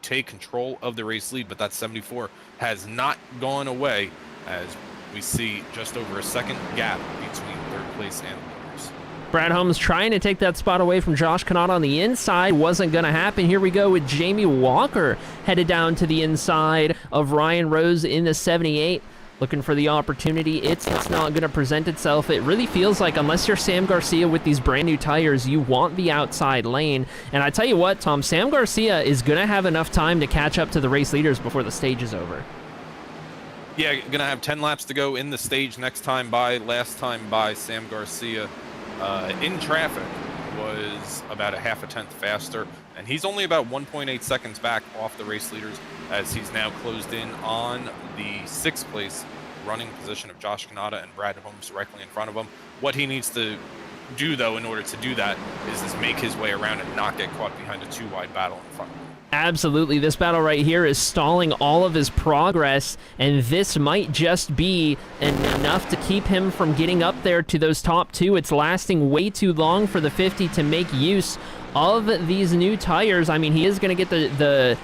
take control of the race lead. But that 74 has not gone away, as we see just over a second gap between 3rd place and winners. Brad Holmes trying to take that spot away from Josh Kanata on the inside. Wasn't going to happen. Here we go with Jamie Walker headed down to the inside of Ryan Rose in the 78. Looking for the opportunity. It's not going to present itself. It really feels like, unless you're Sam Garcia with these brand new tires, you want the outside lane. And I tell you what, Tom, Sam Garcia is going to have enough time to catch up to the race leaders before the stage is over. Yeah, going to have 10 laps to go in the stage next time by. Last time by, Sam Garcia in traffic was about a half a tenth faster, and he's only about 1.8 seconds back off the race leaders, as he's now closed in on the 6th place running position of Josh Kanata and Brad Holmes directly in front of him. What he needs to do, though, in order to do that is make his way around and not get caught behind a 2-wide battle in front of him. Absolutely. This battle right here is stalling all of his progress, and this might just be enough to keep him from getting up there to those top 2. It's lasting way too long for the 50 to make use of these new tires. I mean, he is going to get the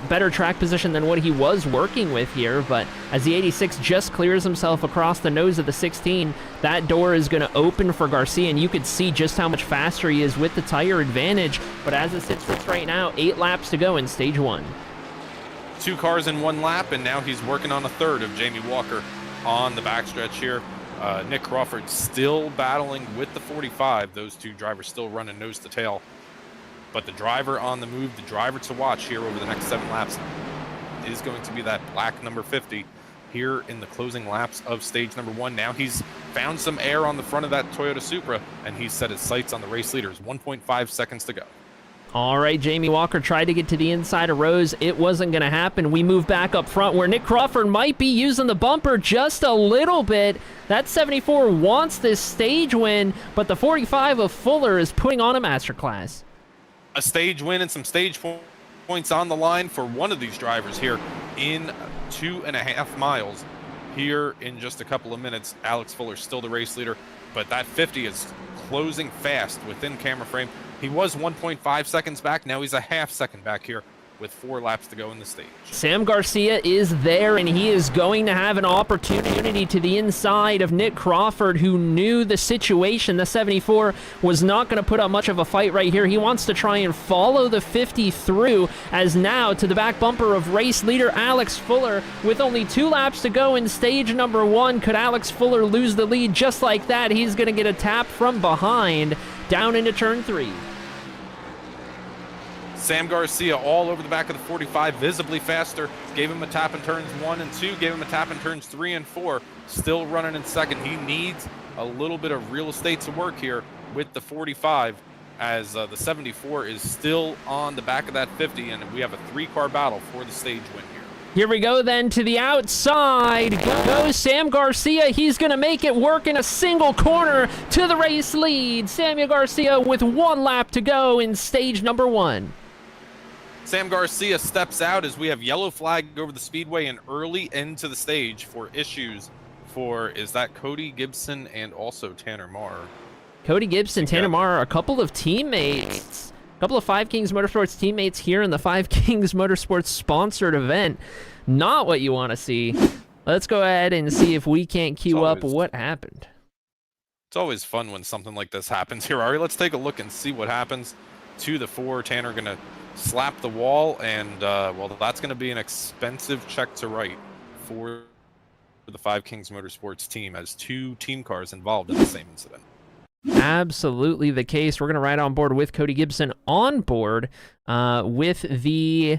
better track position than what he was working with here, but as the 86 just clears himself across the nose of the 16, that door is going to open for Garcia, and you could see just how much faster he is with the tire advantage. But as it sits right now, 8 laps to go in stage 1. 2 cars in 1 lap, and now he's working on a third of Jamie Walker on the backstretch here. Nick Crawford still battling with the 45. Those 2 drivers still running nose to tail. But the driver on the move, the driver to watch here over the next 7 laps is going to be that black number 50 here in the closing laps of stage number 1. Now he's found some air on the front of that Toyota Supra, and he's set his sights on the race leaders. 1.5 seconds to go. All right, Jamie Walker tried to get to the inside of Rose. It wasn't going to happen. We move back up front where Nick Crawford might be using the bumper just a little bit. That 74 wants this stage win, but the 45 of Fuller is putting on a masterclass. A stage win and some stage points on the line for one of these drivers here in 2.5 miles here in just a couple of minutes. Alex Fuller still the race leader, but that 50 is closing fast within camera frame. He was 1.5 seconds back. Now he's a half second back here with 4 laps to go in the stage. Sam Garcia is there, and he is going to have an opportunity to the inside of Nick Crawford, who knew the situation. The 74 was not going to put up much of a fight right here. He wants to try and follow the 50 through, as now to the back bumper of race leader Alex Fuller. With only 2 laps to go in stage number 1, could Alex Fuller lose the lead just like that? He's going to get a tap from behind down into turn 3. Sam Garcia all over the back of the 45, visibly faster. Gave him a tap in turns 1 and 2, gave him a tap in turns 3 and 4. Still running in second. He needs a little bit of real estate to work here with the 45, as the 74 is still on the back of that 50, and we have a 3-car battle for the stage win here. Here we go then to the outside. Goes Sam Garcia. He's going to make it work in a single corner to the race lead. Samuel Garcia with 1 lap to go in stage number 1. Sam Garcia steps out as we have yellow flag over the speedway and early into the stage for issues for, is that Cody Gibson and also Tanner Marr? Cody Gibson, Tanner Marr, a couple of teammates. A couple of Five Kings Motorsports teammates here in the Five Kings Motorsports sponsored event. Not what you want to see. Let's go ahead and see if we can't queue up what happened. It's always fun when something like this happens here, Arie. Let's take a look and see what happens to the 4. Tanner going to slap the wall, and well, that's going to be an expensive check to write for the Five Kings Motorsports team, as 2 team cars involved in the same incident. Absolutely the case. We're going to ride on board with Cody Gibson on board with the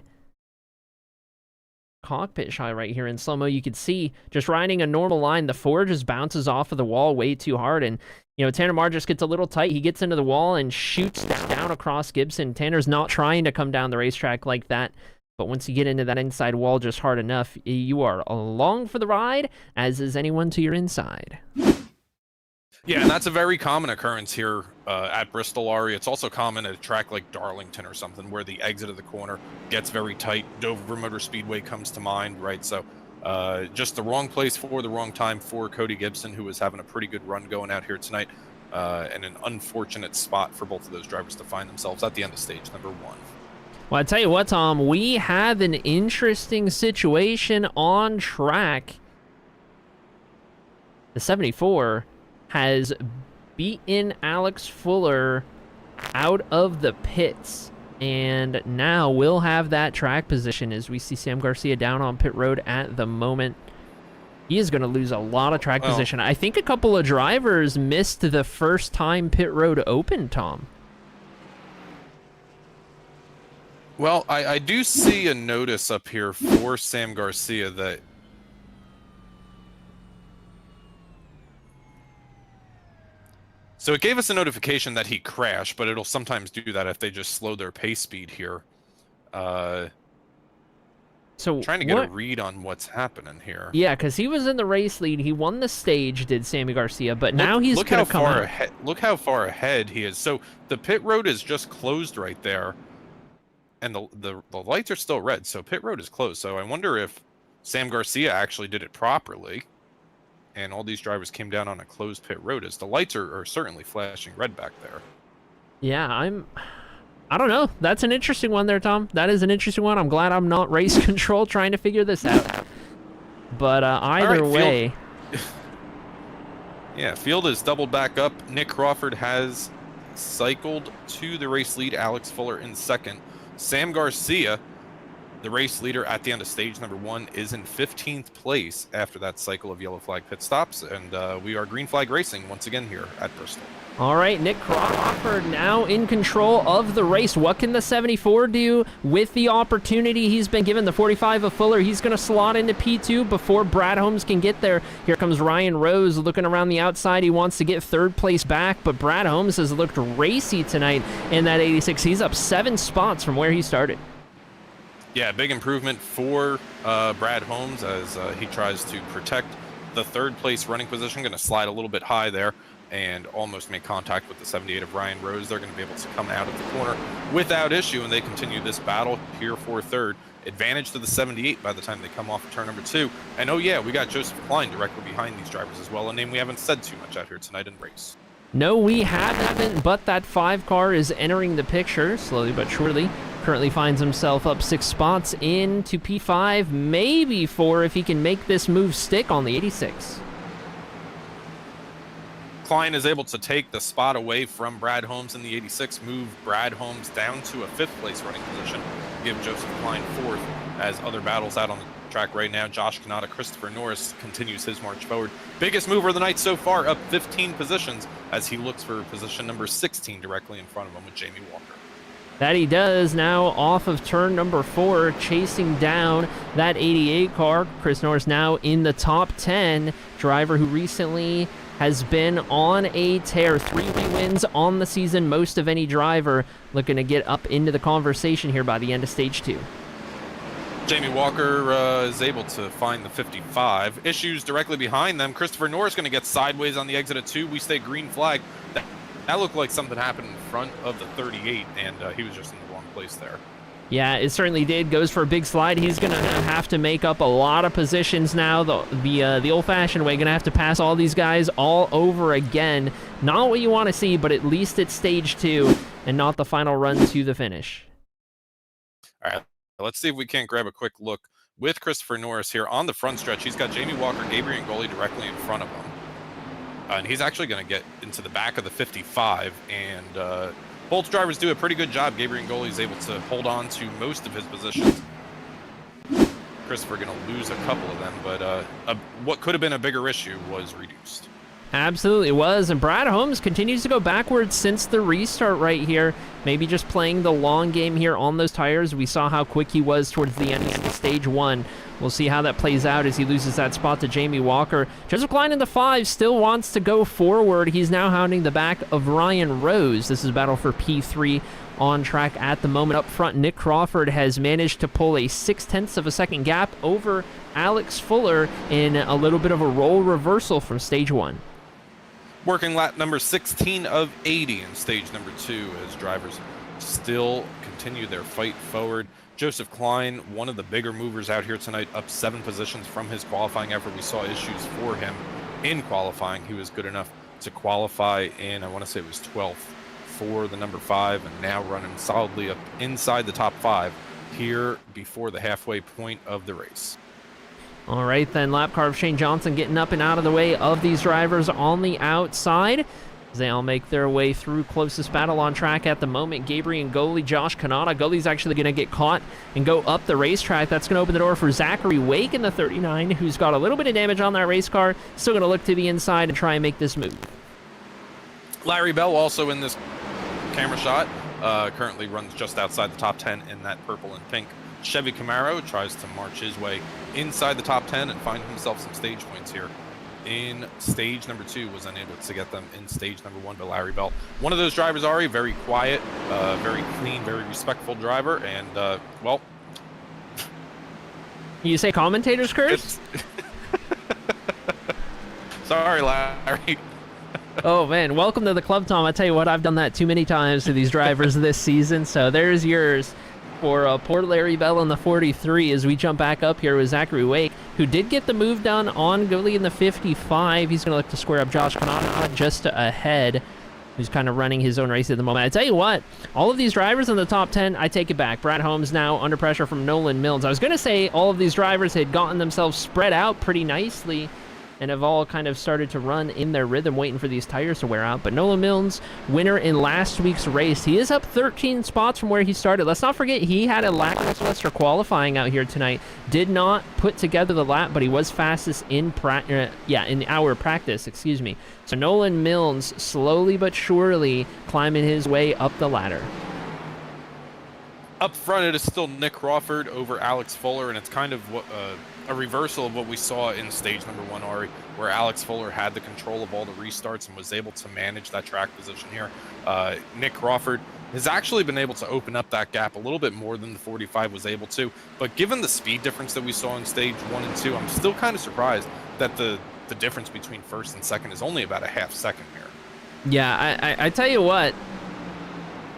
cockpit shot right here in slow-mo. You could see just riding a normal line, the 4 just bounces off of the wall way too hard, and you know, Tanner Marr just gets a little tight. He gets into the wall and shoots down across Gibson. Tanner's not trying to come down the racetrack like that, but once you get into that inside wall just hard enough, you are along for the ride, as is anyone to your inside. Yeah, and that's a very common occurrence here at Bristol, Arie. It's also common at a track like Darlington or something, where the exit of the corner gets very tight. Dover Motor Speedway comes to mind, right? So just the wrong place for the wrong time for Cody Gibson, who was having a pretty good run going out here tonight, and an unfortunate spot for both of those drivers to find themselves at the end of stage number 1. Well, I tell you what, Tom, we have an interesting situation on track. The 74 has beaten Alex Fuller out of the pits, and now we'll have that track position as we see Sam Garcia down on pit road at the moment. He is going to lose a lot of track position. I think a couple of drivers missed the first time pit road opened, Tom. Well, I do see a notice up here for Sam Garcia that So it gave us a notification that he crashed, but it'll sometimes do that if they just slow their pace speed here. So Trying to get a read on what's happening here. Yeah, because he was in the race lead. He won the stage, did Sammy Garcia, but now he's going to come out. Look how far ahead he is. So the pit road is just closed right there, and the lights are still red, so pit road is closed. So I wonder if Sam Garcia actually did it properly, and all these drivers came down on a closed pit road, as the lights are certainly flashing red back there. Yeah, I don't know. That's an interesting one there, Tom. That is an interesting one. I'm glad I'm not race control trying to figure this out. But either way... Yeah, field is doubled back up. Nick Crawford has cycled to the race lead. Alex Fuller in second. Sam Garcia, the race leader at the end of stage number 1, is in 15th place after that cycle of yellow flag pit stops. And we are green flag racing once again here at Bristol. All right, Nick Crawford now in control of the race. What can the 74 do with the opportunity he's been given? The 45 of Fuller, he's going to slot into P2 before Brad Holmes can get there. Here comes Ryan Rose looking around the outside. He wants to get third place back, but Brad Holmes has looked racy tonight in that 86. He's up 7 spots from where he started. Yeah, big improvement for Brad Holmes as he tries to protect the third place running position. Going to slide a little bit high there and almost make contact with the 78 of Ryan Rose. They're going to be able to come out of the corner without issue, and they continue this battle here for third. Advantage to the 78 by the time they come off of turn number 2. And oh yeah, we got Joseph Klein directly behind these drivers as well, a name we haven't said too much out here tonight in race. No, we haven't, but that 5 car is entering the picture slowly but surely. Currently finds himself up 6 spots into P5, maybe 4 if he can make this move stick on the 86. Klein is able to take the spot away from Brad Holmes in the 86, move Brad Holmes down to a 5th place running position, give Joseph Klein 4th as other battles out on the track right now. Josh Kanata, Christopher Norris continues his march forward. Biggest mover of the night so far, up 15 positions as he looks for position number 16 directly in front of him with Jamie Walker. That he does now off of turn number 4, chasing down that 88 car. Chris Norris now in the top 10, driver who recently has been on a tear. 3 wins on the season, most of any driver, looking to get up into the conversation here by the end of stage 2. Jamie Walker is able to find the 55. Issues directly behind them. Christopher Norris going to get sideways on the exit at 2. We stay green flag. That looked like something happened in front of the 38, and he was just in the wrong place there. Yeah, it certainly did. Goes for a big slide. He's going to have to make up a lot of positions now. The old-fashioned way, going to have to pass all these guys all over again. Not what you want to see, but at least it's stage 2 and not the final run to the finish. All right, let's see if we can't grab a quick look with Christopher Norris here on the front stretch. He's got Jamie Walker, Gabriel Ngoli directly in front of him. And he's actually going to get into the back of the 55, and both drivers do a pretty good job. Gabriel Ngoli is able to hold on to most of his positions. Christopher going to lose a couple of them, but what could have been a bigger issue was reduced. Absolutely was, and Brad Holmes continues to go backwards since the restart right here. Maybe just playing the long game here on those tires. We saw how quick he was towards the end of stage 1. We'll see how that plays out as he loses that spot to Jamie Walker. Joseph Klein in the 5 still wants to go forward. He's now hounding the back of Ryan Rose. This is a battle for P3 on track at the moment. Up front, Nick Crawford has managed to pull a 0.6 of a second gap over Alex Fuller in a little bit of a role reversal from stage 1. Working lap number 16 of 80 in stage number 2 as drivers still continue their fight forward. Joseph Klein, one of the bigger movers out here tonight, up 7 positions from his qualifying effort. We saw issues for him in qualifying. He was good enough to qualify in, I want to say it was 12th for the number 5, and now running solidly up inside the top 5 here before the halfway point of the race. All right, then lap car of Shane Johnson getting up and out of the way of these drivers on the outside. They all make their way through closest battle on track at the moment. Gabriel Ngoli, Josh Kanata. Ngoli's actually going to get caught and go up the racetrack. That's going to open the door for Zachary Wake in the 39, who's got a little bit of damage on that race car. Still going to look to the inside and try and make this move. Larry Bell also in this camera shot. Currently runs just outside the top 10 in that purple and pink Chevy Camaro. Tries to march his way inside the top 10 and find himself some stage points here in stage number 2 was unable to get them in stage number 1, but Larry Bell, one of those drivers, Arie, very quiet, very clean, very respectful driver, and well, you say commentators curse? Sorry, Larry. Oh man, welcome to the club, Tom. I tell you what, I've done that too many times to these drivers this season, so there's yours for poor Larry Bell in the 43 as we jump back up here with Zachary Wake, who did get the move done on Gooley in the 55. He's going to look to square up Josh Kanata just ahead, who's kind of running his own race at the moment. I tell you what, all of these drivers in the top 10, I take it back. Brad Holmes now under pressure from Nolan Milnes. I was going to say all of these drivers had gotten themselves spread out pretty nicely and have all kind of started to run in their rhythm, waiting for these tires to wear out. But Nolan Milnes, winner in last week's race. He is up 13 spots from where he started. Let's not forget, he had a lackluster qualifying out here tonight. Did not put together the lap, but he was fastest in our practice, excuse me. So Nolan Milnes, slowly but surely, climbing his way up the ladder. Up front, it is still Nick Crawford over Alex Fuller, and it's kind of what a reversal of what we saw in stage number 1, Arie, where Alex Fuller had the control of all the restarts and was able to manage that track position here. Nick Crawford has actually been able to open up that gap a little bit more than the 45 was able to, but given the speed difference that we saw in stage 1 and 2, I'm still kind of surprised that the difference between first and second is only about a half second here. Yeah, I tell you what,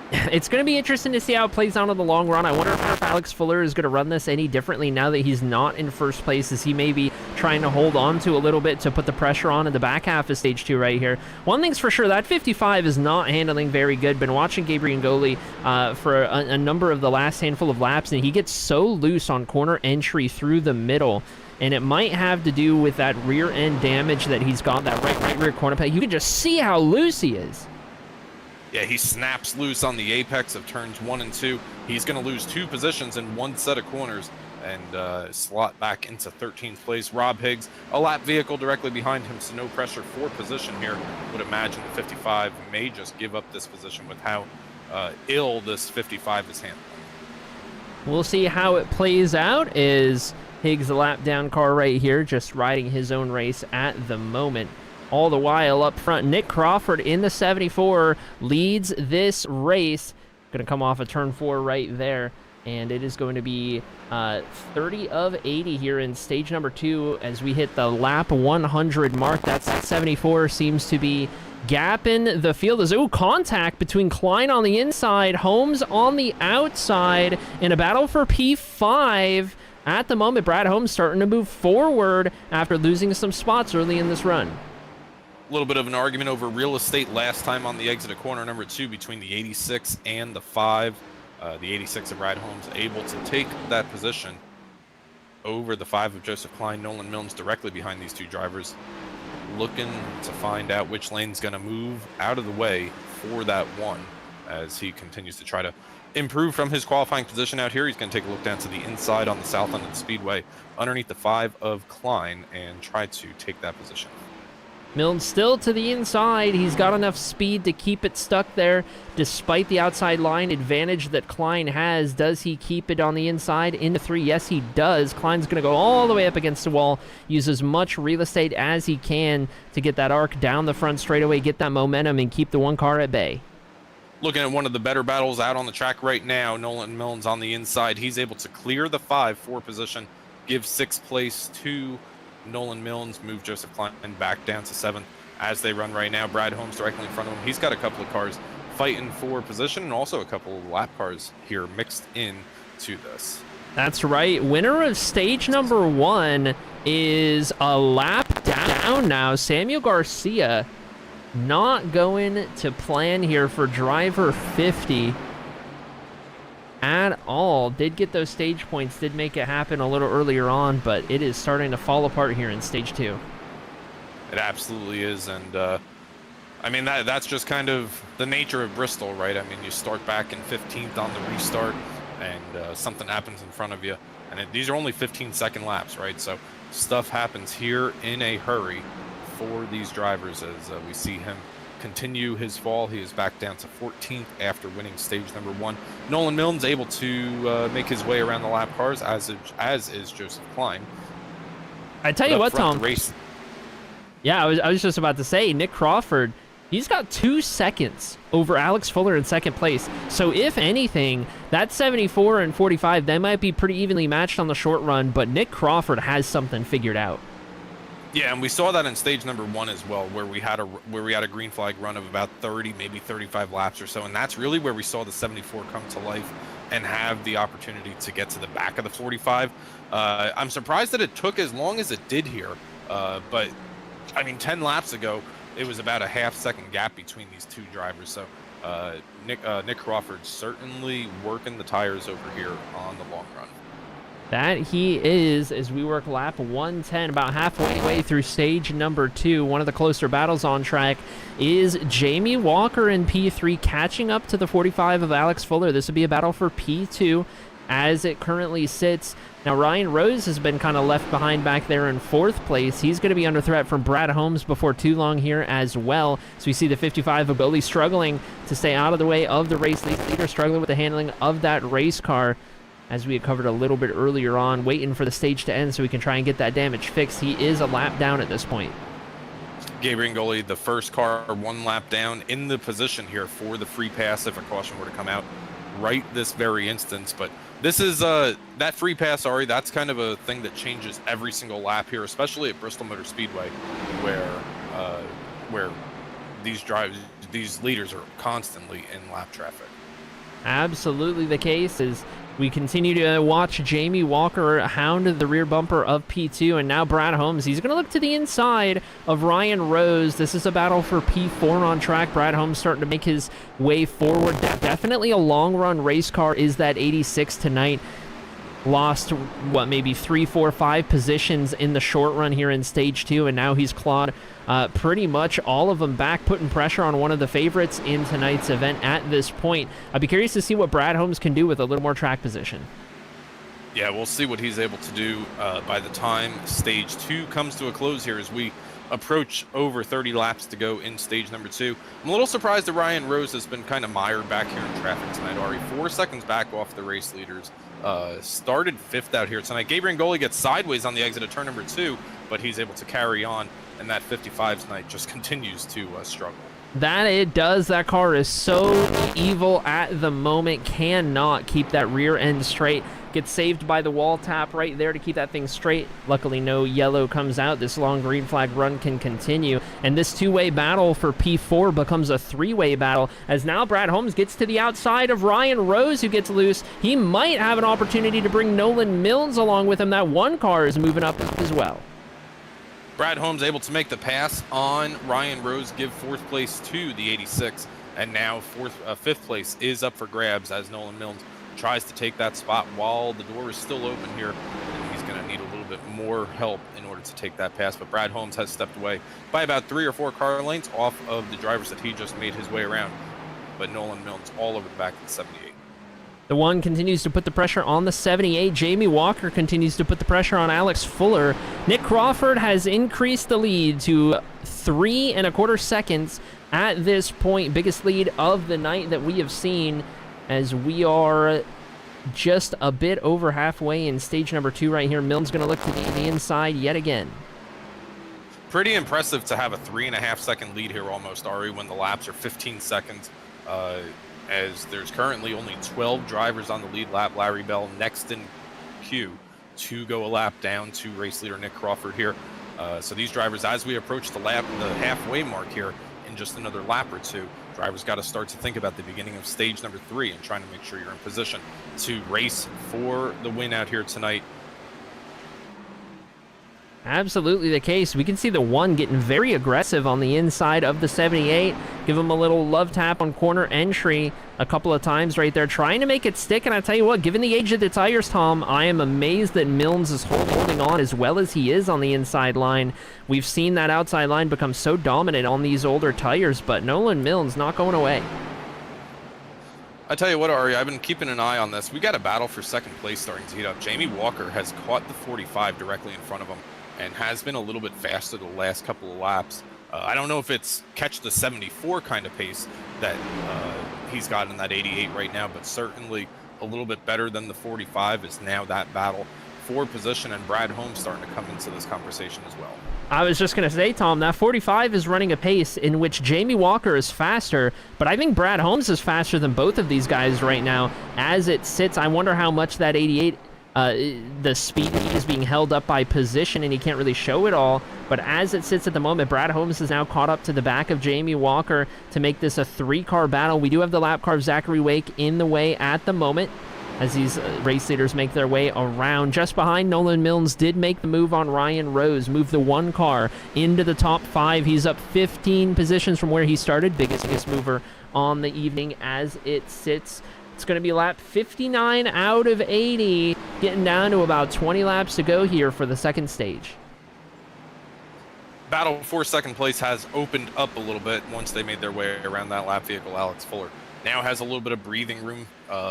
it's going to be interesting to see how it plays out in the long run. I wonder if Alex Fuller is going to run this any differently now that he's not in first place. Is he maybe trying to hold on to a little bit to put the pressure on in the back half of stage 2 right here? One thing's for sure, that 55 is not handling very good. Been watching Gabriel Ngoli for a number of the last handful of laps, and he gets so loose on corner entry through the middle. And it might have to do with that rear end damage that he's got, that right rear corner pad. You can just see how loose he is. Yeah, he snaps loose on the apex of turns 1 and 2. He's going to lose 2 positions in one set of corners and slot back into 13th place. Rob Higgs, a lap vehicle directly behind him, so no pressure for position here. Would imagine the 55 may just give up this position with how ill this 55 is handled. We'll see how it plays out. Is Higgs a lap down car right here, just riding his own race at the moment. All the while up front, Nick Crawford in the 74 leads this race. Going to come off of turn 4 right there. And it is going to be 30 of 80 here in stage number 2 as we hit the lap 100 mark. That 74 seems to be gapping the field. There's contact between Klein on the inside, Holmes on the outside in a battle for P5. At the moment, Brad Holmes starting to move forward after losing some spots early in this run. A little bit of an argument over real estate last time on the exit of corner number 2 between the 86 and the 5. The 86 of Brad Holmes able to take that position over the 5 of Joseph Klein. Nolan Milnes directly behind these 2 drivers, looking to find out which lane's going to move out of the way for that 1 as he continues to try to improve from his qualifying position out here. He's going to take a look down to the inside on the south end of the speedway underneath the 5 of Klein and try to take that position. Milnes still to the inside. He's got enough speed to keep it stuck there despite the outside line advantage that Klein has. Does he keep it on the inside into 3? Yes, he does. Klein's going to go all the way up against the wall, use as much real estate as he can to get that arc down the front straightaway, get that momentum, and keep the 1 car at bay. Looking at one of the better battles out on the track right now, Nolan Milnes on the inside. He's able to clear the 5-4 position, give 6th place to Nolan Milnes, move Joseph Klein back down to 7th as they run right now. Brad Holmes directly in front of him. He's got a couple of cars fighting for position and also a couple of lap cars here mixed in to this. That's right. Winner of stage number 1 is a lap down now. Samuel Garcia not going to plan here for driver 50 at all. Did get those stage points, did make it happen a little earlier on, but it is starting to fall apart here in stage 2. It absolutely is, and I mean that's just kind of the nature of Bristol, right? I mean, you start back in 15th on the restart and something happens in front of you, and these are only 15-second laps, right? So stuff happens here in a hurry for these drivers as we see him continue his fall. He is back down to 14th after winning stage number 1. Nolan Milnes able to make his way around the lap cars, as is Joseph Klein. I tell you what, Tom. Yeah, I was just about to say, Nick Crawford, he's got 2 seconds over Alex Fuller in second place. So if anything, that 74 and 45, they might be pretty evenly matched on the short run, but Nick Crawford has something figured out. Yeah, and we saw that in stage number 1 as well, where we had a green flag run of about 30, maybe 35 laps or so, and that's really where we saw the 74 come to life and have the opportunity to get to the back of the 45. I'm surprised that it took as long as it did here, but I mean, 10 laps ago, it was about a half-second gap between these two drivers. So Nick Crawford certainly working the tires over here on the long run. That he is, as we work lap 110, about halfway through stage number 2. One of the closer battles on track is Jamie Walker in P3 catching up to the 45 of Alex Fuller. This would be a battle for P2 as it currently sits. Now, Ryan Rose has been kind of left behind back there in 4th place. He's going to be under threat from Brad Holmes before too long here as well. So we see the 55 of Billy struggling to stay out of the way of the race leader, struggling with the handling of that race car. As we had covered a little bit earlier on, waiting for the stage to end so we can try and get that damage fixed. He is a lap down at this point. Gabe Ringoli, the first car 1 lap down, in the position here for the free pass if a caution were to come out right this very instance. But this is that free pass, Ari, that's kind of a thing that changes every single lap here, especially at Bristol Motor Speedway, where these leaders are constantly in lap traffic. Absolutely the case. As we continue to watch Jamie Walker hound the rear bumper of P2, and now Brad Holmes, he's going to look to the inside of Ryan Rose. This is a battle for P4 on track. Brad Holmes starting to make his way forward. Definitely a long-run race car is that 86 tonight. Lost, maybe 3, 4, 5 positions in the short run here in stage 2, and now he's clawed pretty much all of them back, putting pressure on one of the favorites in tonight's event at this point. I'd be curious to see what Brad Holmes can do with a little more track position. Yeah, we'll see what he's able to do by the time stage 2 comes to a close here as we approach over 30 laps to go in stage number 2. I'm a little surprised that Ryan Rose has been kind of mired back here in traffic tonight, Ari. 4 seconds back off the race leaders. Started 5th out here tonight. Gabe Ringoli gets sideways on the exit of turn number 2, but he's able to carry on, and that 55 tonight just continues to struggle. That it does. That car is so evil at the moment. Cannot keep that rear end straight. Gets saved by the wall tap right there to keep that thing straight. Luckily, no yellow comes out. This long green flag run can continue. And this 2-way battle for P4 becomes a 3-way battle, as now Brad Holmes gets to the outside of Ryan Rose, who gets loose. He might have an opportunity to bring Nolan Mills along with him. That one car is moving up as well. Brad Holmes able to make the pass on Ryan Rose, give 4th place to the 86, and now 5th place is up for grabs as Nolan Mills tries to take that spot while the door is still open here, and he's going to need a little bit more help in order to take that pass. But Brad Holmes has stepped away by about 3 or 4 car lengths off of the drivers that he just made his way around. But Nolan Mills all over the back of the 78. The one continues to put the pressure on the 78. Jamie Walker continues to put the pressure on Alex Fuller. Nick Crawford has increased the lead to 3 1/4 seconds at this point. Biggest lead of the night that we have seen, as we are just a bit over halfway in stage number 2 right here. Mills going to look to the inside yet again. Pretty impressive to have a 3.5 second lead here almost, Ari, when the laps are 15 seconds. As there's currently only 12 drivers on the lead lap. Larry Bell next in queue to go a lap down to race leader Nick Crawford here. So these drivers, as we approach the halfway mark here in just another lap or 2, drivers got to start to think about the beginning of stage number 3 and trying to make sure you're in position to race for the win out here tonight. Absolutely the case. We can see the one getting very aggressive on the inside of the 78. Give him a little love tap on corner entry a couple of times right there, trying to make it stick. And I tell you what, given the age of the tires, Tom, I am amazed that Mills is holding on as well as he is on the inside line. We've seen that outside line become so dominant on these older tires, but Nolan Mills not going away. I tell you what, Ari, I've been keeping an eye on this. We got a battle for second place starting to heat up. Jamie Walker has caught the 45 directly in front of him and has been a little bit faster the last couple of laps. I don't know if it's catch the 74 kind of pace that he's got in that 88 right now, but certainly a little bit better than the 45 is now that battle for position, and Brad Holmes starting to come into this conversation as well. I was just going to say, Tom, that 45 is running a pace in which Jamie Walker is faster, but I think Brad Holmes is faster than both of these guys right now. As it sits, I wonder how much that 88, the speed is being held up by position, and he can't really show it all. But as it sits at the moment, Brad Holmes is now caught up to the back of Jamie Walker to make this a 3-car battle. We do have the lap car of Zachary Wake in the way at the moment, as these race leaders make their way around. Just behind, Nolan Milnes did make the move on Ryan Rose, move the 1 car into the top 5. He's up 15 positions from where he started. Biggest mover on the evening as it sits. It's going to be lap 59 out of 80, getting down to about 20 laps to go here for the second stage. Battle for second place has opened up a little bit once they made their way around that lap vehicle. Alex Fuller now has a little bit of breathing room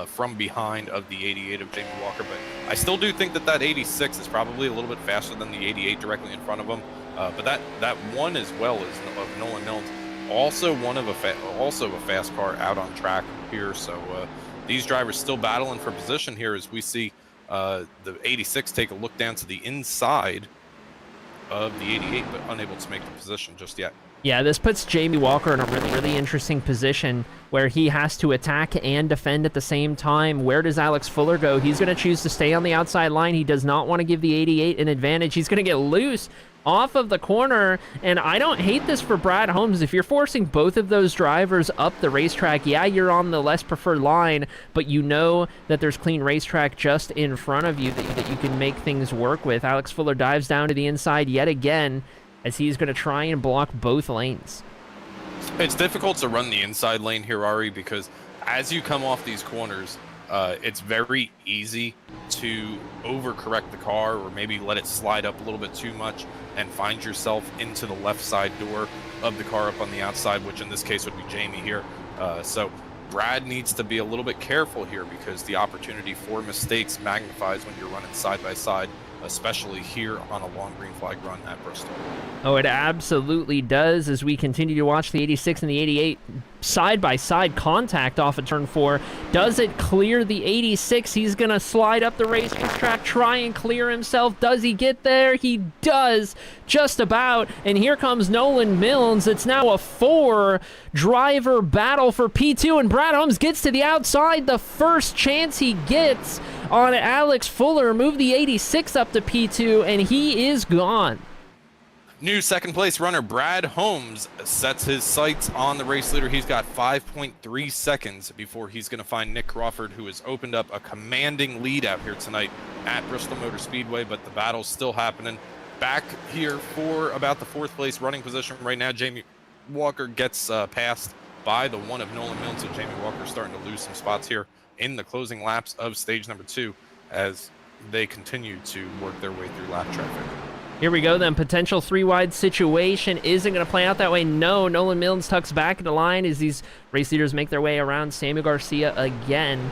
from behind of the 88 of Jamie Walker, but I still do think that 86 is probably a little bit faster than the 88 directly in front of him. But that one as well is of Nolan Milnes, also a fast car out on track here. So these drivers still battling for position here as we see the 86 take a look down to the inside of the 88, but unable to make the position just yet. Yeah, this puts Jamie Walker in a really interesting position where he has to attack and defend at the same time. Where does Alex Fuller go? He's going to choose to stay on the outside line. He does not want to give the 88 an advantage. He's going to get loose off of the corner, and I don't hate this for Brad Holmes. If you're forcing both of those drivers up the racetrack, yeah, you're on the less preferred line, but you know that there's clean racetrack just in front of you that you can make things work with. Alex Fuller dives down to the inside yet again, as he's going to try and block both lanes. It's difficult to run the inside lane here, Arie, because as you come off these corners, it's very easy to overcorrect the car or maybe let it slide up a little bit too much and find yourself into the left side door of the car up on the outside, which in this case would be Jamie here. So Brad needs to be a little bit careful here because the opportunity for mistakes magnifies when you're running side by side, especially here on a long green flag run at Bristol. Oh, it absolutely does, as we continue to watch the 86 and the 88 side-by-side contact off of turn 4. Does it clear the 86? He's going to slide up the racetrack, try and clear himself. Does he get there? He does, just about. And here comes Nolan Milnes. It's now a 4-driver battle for P2, and Brad Holmes gets to the outside. The first chance he gets on Alex Fuller, move the 86 up to P2, and he is gone. New second place runner Brad Holmes sets his sights on the race leader. He's got 5.3 seconds before he's going to find Nick Crawford, who has opened up a commanding lead out here tonight at Bristol Motor Speedway, but the battle's still happening. Back here for about the 4th place running position right now, Jamie Walker gets passed by the one of Nolan Milnes, so Jamie Walker starting to lose some spots here in the closing laps of stage number 2 as they continue to work their way through lap traffic. Here we go then. Potential 3-wide situation isn't going to play out that way. No, Nolan Milnes tucks back into line as these race leaders make their way around Samuel Garcia again.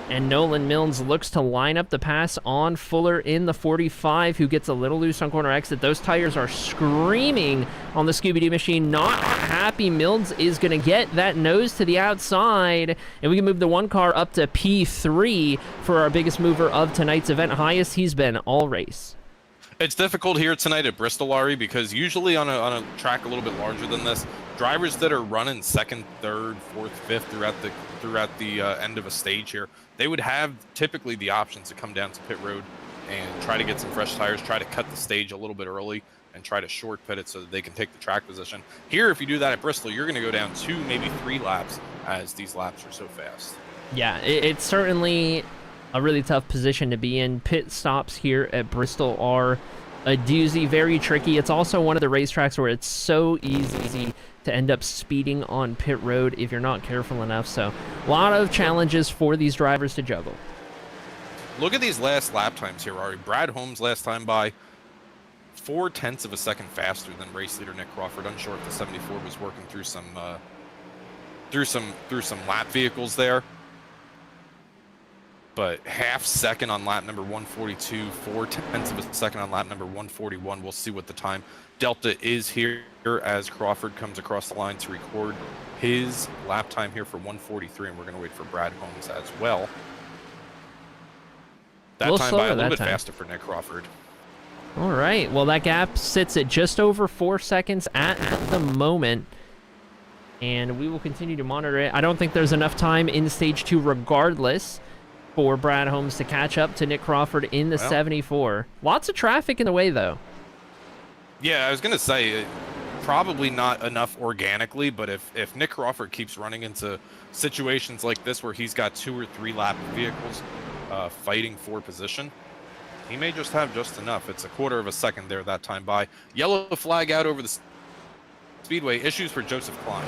And Nolan Milnes looks to line up the pass on Fuller in the 45, who gets a little loose on corner exit. Those tires are screaming on the Scooby-Doo machine. Not happy. Milnes is going to get that nose to the outside, and we can move the 1 car up to P3 for our biggest mover of tonight's event. Highest he's been all race. It's difficult here tonight at Bristol, Arie, because usually on a track a little bit larger than this, drivers that are running 2nd, 3rd, 4th, 5th throughout the end of a stage here, they would have typically the options to come down to pit road and try to get some fresh tires, try to cut the stage a little bit early, and try to short pit it so that they can take the track position. Here, if you do that at Bristol, you're going to go down 2, maybe 3 laps, as these laps are so fast. Yeah, it's certainly a really tough position to be in. Pit stops here at Bristol are a doozy, very tricky. It's also one of the racetracks where it's so easy to end up speeding on pit road if you're not careful enough. So a lot of challenges for these drivers to juggle. Look at these last lap times here, Arie. Brad Holmes last time by 0.4 of a second faster than race leader Nick Crawford. Unsure if the 74 was working through some lap vehicles there. But 0.5 second on lap number 142, 0.4 of a second on lap number 141. We'll see what the time delta is here as Crawford comes across the line to record his lap time here for 143, and we're going to wait for Brad Holmes as well. That time by a little bit faster for Nick Crawford. All right, well, that gap sits at just over 4 seconds at the moment, and we will continue to monitor it. I don't think there's enough time in Stage 2 regardless for Brad Holmes to catch up to Nick Crawford in the 74. Lots of traffic in the way, though. Yeah, I was going to say, probably not enough organically, but if Nick Crawford keeps running into situations like this where he's got 2 or 3 lap vehicles fighting for position, he may just have just enough. It's a quarter of a second there that time by. Yellow flag out over the speedway. Issues for Joseph Klein.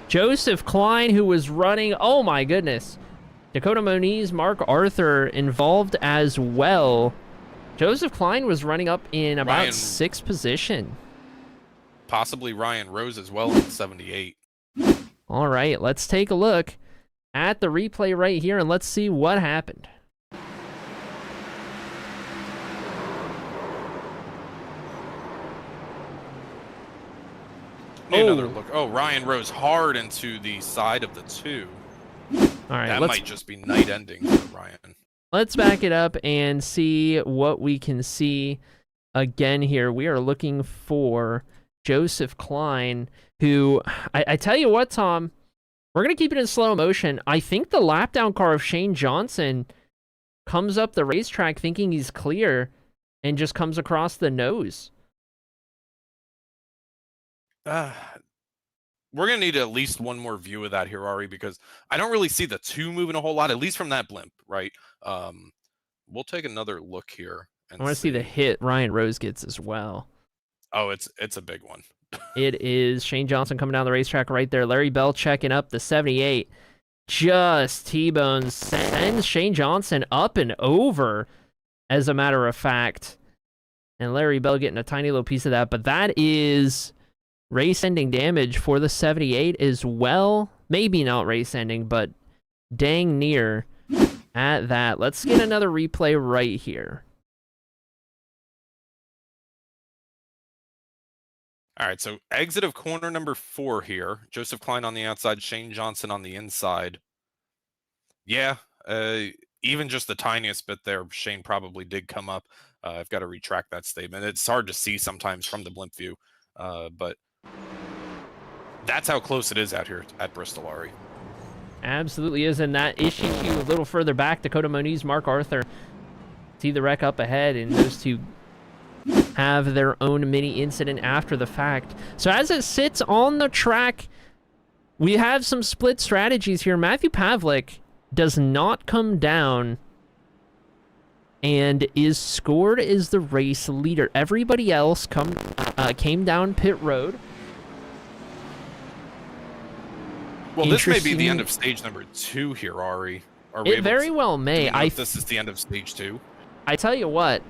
Joseph Klein, who was running, oh my goodness. Dakota Moniz, Mark Arthur involved as well. Joseph Klein was running up in about 6th position. Possibly Ryan Rose as well in 78. All right, let's take a look at the replay right here, and let's see what happened. Another look. Oh, Ryan Rose hard into the side of the 2. All right, that might just be night ending for Ryan. Let's back it up and see what we can see again here. We are looking for Joseph Klein, who, I tell you what, Tom, we're going to keep it in slow motion. I think the lap down car of Shane Johnson comes up the racetrack thinking he's clear and just comes across the nose. We're going to need at least one more view of that here, Arie, because I don't really see the 2 moving a whole lot, at least from that blimp, right? We'll take another look here. And I want to see the hit Ryan Rose gets as well. Oh, it's a big one. It is Shane Johnson coming down the racetrack right there. Larry Bell checking up the 78. Just T-bones, sends Shane Johnson up and over, as a matter of fact. And Larry Bell getting a tiny little piece of that, but that is race-ending damage for the 78 as well. Maybe not race-ending, but dang near at that. Let's get another replay right here. All right, so exit of corner number 4 here. Joseph Klein on the outside, Shane Johnson on the inside. Yeah, even just the tiniest bit there, Shane probably did come up. I've got to retract that statement. It's hard to see sometimes from the blimp view, but that's how close it is out here at Bristol, Arie. Absolutely is, and that issue a little further back, Dakota Moniz, Mark Arthur. See the wreck up ahead, and those two have their own mini incident after the fact. So as it sits on the track, we have some split strategies here. Matthew Pavlik does not come down and is scored as the race leader. Everybody else came down pit road. Well, this may be the end of stage number 2 here, Arie. It very well may. This is the end of stage 2. I tell you what,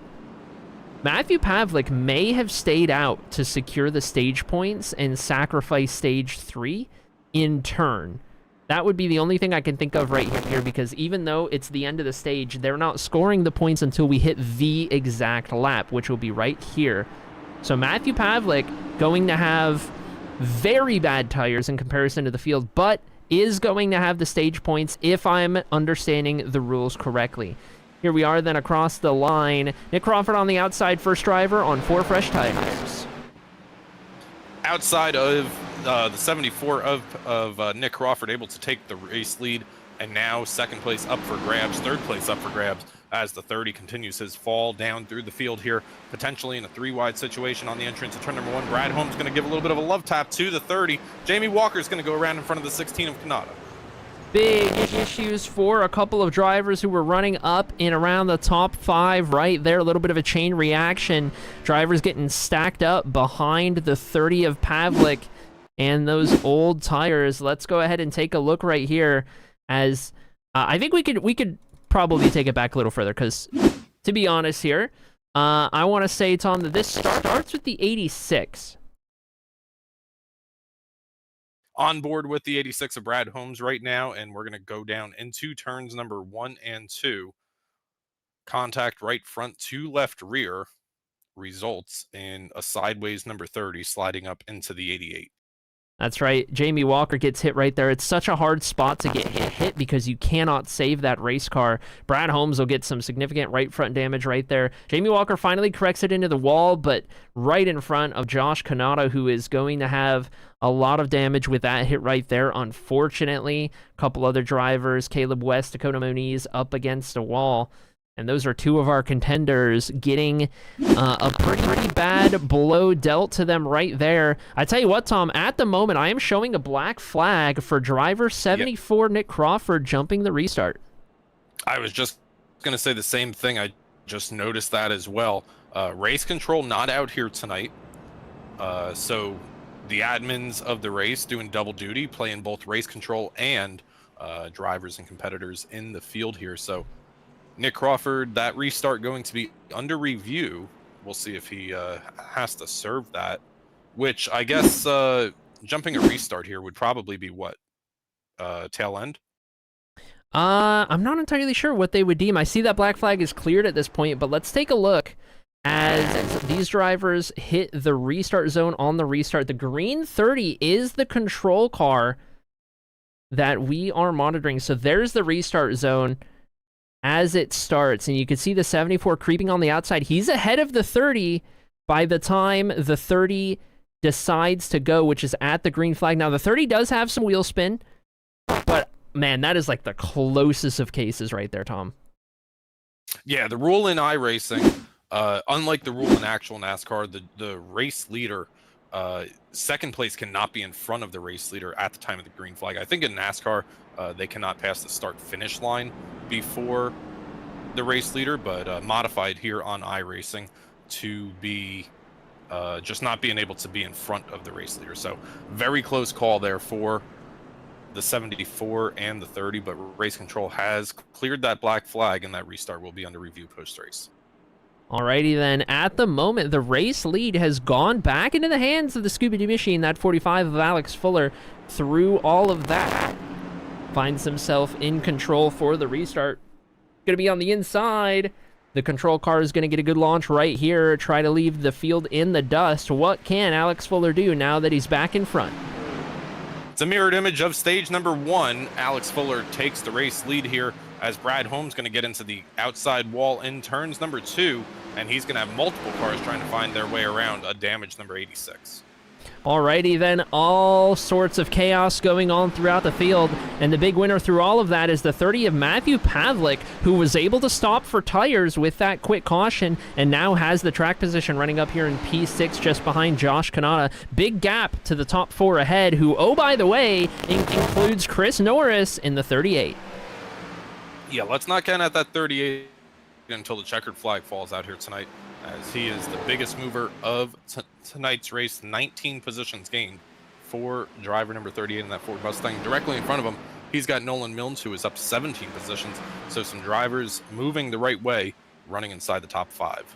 Matthew Pavlik may have stayed out to secure the stage points and sacrifice stage 3 in turn. That would be the only thing I can think of right here, because even though it's the end of the stage, they're not scoring the points until we hit the exact lap, which will be right here. So Matthew Pavlik going to have very bad tires in comparison to the field, but is going to have the stage points if I'm understanding the rules correctly. Here we are then across the line. Nick Crawford on the outside, first driver on 4 fresh tires. Outside of the 74 of Nick Crawford, able to take the race lead, and now second place up for grabs, third place up for grabs as the 30 continues his fall down through the field here, potentially in a 3-wide situation on the entrance of turn number 1. Brad Holmes going to give a little bit of a love tap to the 30. Jamie Walker's going to go around in front of the 16 of Kanata. Big issues for a couple of drivers who were running up and around the top 5 right there. A little bit of a chain reaction. Drivers getting stacked up behind the 30 of Pavlik and those old tires. Let's go ahead and take a look right here, as I think we could probably take it back a little further, because to be honest here, I want to say, Tom, that this starts with the 86. On board with the 86 of Brad Holmes right now, and we're going to go down into turns number 1 and 2. Contact right front to left rear results in a sideways number 30 sliding up into the 88. That's right. Jamie Walker gets hit right there. It's such a hard spot to get hit because you cannot save that race car. Brad Holmes will get some significant right front damage right there. Jamie Walker finally corrects it into the wall, but right in front of Josh Kanata, who is going to have a lot of damage with that hit right there, unfortunately. A couple other drivers, Caleb West, Dakota Moniz, up against a wall. And those are two of our contenders getting a pretty bad blow dealt to them right there. I tell you what, Tom, at the moment, I am showing a black flag for driver 74, Nick Crawford, jumping the restart. I was just going to say the same thing. I just noticed that as well. Race control not out here tonight. So the admins of the race doing double duty, playing both race control and drivers and competitors in the field here. So Nick Crawford, that restart going to be under review. We'll see if he has to serve that, which I guess jumping a restart here would probably be what? Tail end? I'm not entirely sure what they would deem. I see that black flag is cleared at this point, but let's take a look as these drivers hit the restart zone on the restart. The green 30 is the control car that we are monitoring. So there's the restart zone as it starts, and you can see the 74 creeping on the outside. He's ahead of the 30 by the time the 30 decides to go, which is at the green flag. Now, the 30 does have some wheel spin, but man, that is like the closest of cases right there, Tom. Yeah, the rule in iRacing, unlike the rule in actual NASCAR, the race leader, second place cannot be in front of the race leader at the time of the green flag. I think in NASCAR, they cannot pass the start-finish line before the race leader, but modified here on iRacing to be just not being able to be in front of the race leader. So very close call there for the 74 and the 30, but race control has cleared that black flag, and that restart will be under review post-race. Alrighty then, at the moment, the race lead has gone back into the hands of the Scooby-Doo machine. That 45 of Alex Fuller, through all of that, finds himself in control for the restart. Gonna be on the inside. The control car is gonna get a good launch right here, try to leave the field in the dust. What can Alex Fuller do now that he's back in front? It's a mirrored image of stage number 1. Alex Fuller takes the race lead here as Brad Holmes going to get into the outside wall in turns number 2, and he's going to have multiple cars trying to find their way around a damaged number 86. Alrighty then, all sorts of chaos going on throughout the field, and the big winner through all of that is the 30 of Matthew Pavlik, who was able to stop for tires with that quick caution, and now has the track position running up here in P6 just behind Josh Kanata. Big gap to the top 4 ahead, who, oh, by the way, includes Chris Norris in the 38. Yeah, let's not count at that 38 until the checkered flag falls out here tonight, as he is the biggest mover of tonight's race. 19 positions gained for driver number 38 in that Ford Mustang. Directly in front of him, he's got Nolan Milnes, who is up 17 positions. So some drivers moving the right way, running inside the top 5.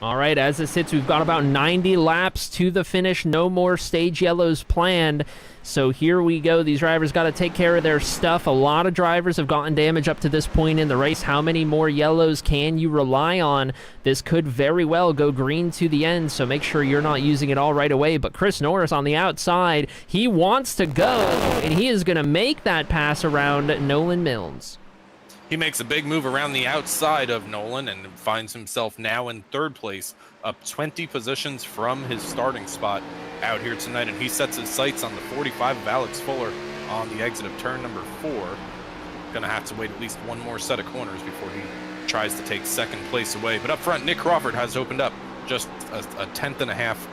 All right, as it sits, we've got about 90 laps to the finish. No more stage yellows planned. So here we go. These drivers got to take care of their stuff. A lot of drivers have gotten damage up to this point in the race. How many more yellows can you rely on? This could very well go green to the end, so make sure you're not using it all right away. But Chris Norris on the outside, he wants to go, and he is going to make that pass around Nolan Milnes. He makes a big move around the outside of Nolan and finds himself now in 3rd place, up 20 positions from his starting spot out here tonight. And he sets his sights on the 45 of Alex Fuller on the exit of turn number 4. Gonna have to wait at least one more set of corners before he tries to take 2nd place away. But up front, Nick Crawford has opened up just a tenth and a half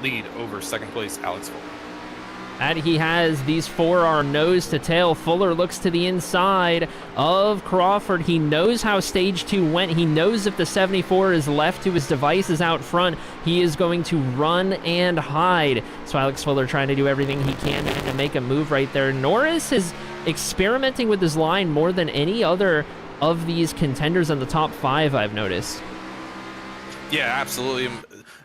lead over 2nd place Alex Fuller. And he has these 4 are nose to tail. Fuller looks to the inside of Crawford. He knows how stage 2 went. He knows if the 74 is left to his devices out front, he is going to run and hide. So Alex Fuller trying to do everything he can to make a move right there. Norris is experimenting with his line more than any other of these contenders in the top 5, I've noticed. Yeah, absolutely.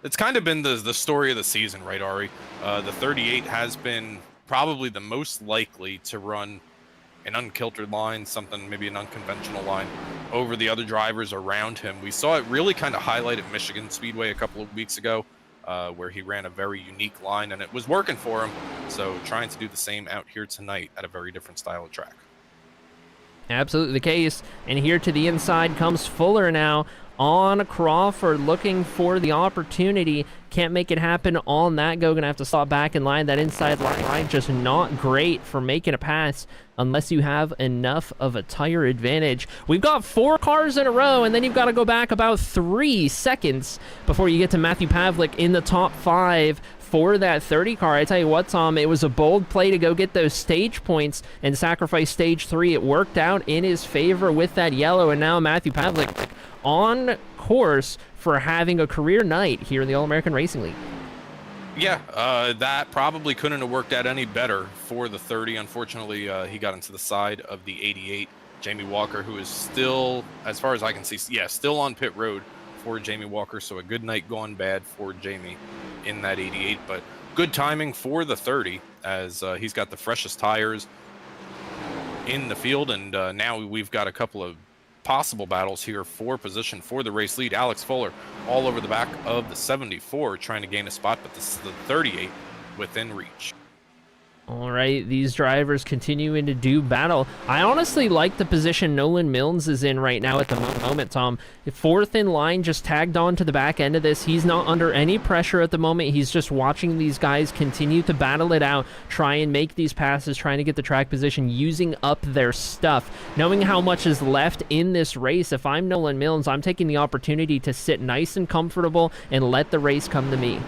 It's kind of been the story of the season, right, Arie? The 38 has been probably the most likely to run an unkiltered line, something, maybe an unconventional line, over the other drivers around him. We saw it really kind of highlight at Michigan Speedway a couple of weeks ago, where he ran a very unique line, and it was working for him. So trying to do the same out here tonight at a very different style of track. Absolutely the case. And here to the inside comes Fuller now on Crawford, looking for the opportunity. Can't make it happen on that go. Gonna have to stop back in line. That inside line just not great for making a pass unless you have enough of a tire advantage. We've got 4 cars in a row, and then you've got to go back about 3 seconds before you get to Matthew Pavlik in the top 5 for that 30 car. I tell you what, Tom, it was a bold play to go get those stage points and sacrifice stage 3. It worked out in his favor with that yellow, and now Matthew Pavlik on course for having a career night here in the All-American Racing League. Yeah, that probably couldn't have worked out any better for the 30. Unfortunately, he got into the side of the 88. Jamie Walker, who is still, as far as I can see, still on pit road for Jamie Walker. So a good night gone bad for Jamie in that 88, but good timing for the 30 as he's got the freshest tires in the field. And now we've got a couple of possible battles here for position for the race lead. Alex Fuller all over the back of the 74 trying to gain a spot, but this is the 38 within reach. All right, these drivers continuing to do battle. I honestly like the position Nolan Milnes is in right now at the moment, Tom. 4th in line, just tagged on to the back end of this. He's not under any pressure at the moment. He's just watching these guys continue to battle it out, try and make these passes, trying to get the track position, using up their stuff. Knowing how much is left in this race, if I'm Nolan Milnes, I'm taking the opportunity to sit nice and comfortable and let the race come to me.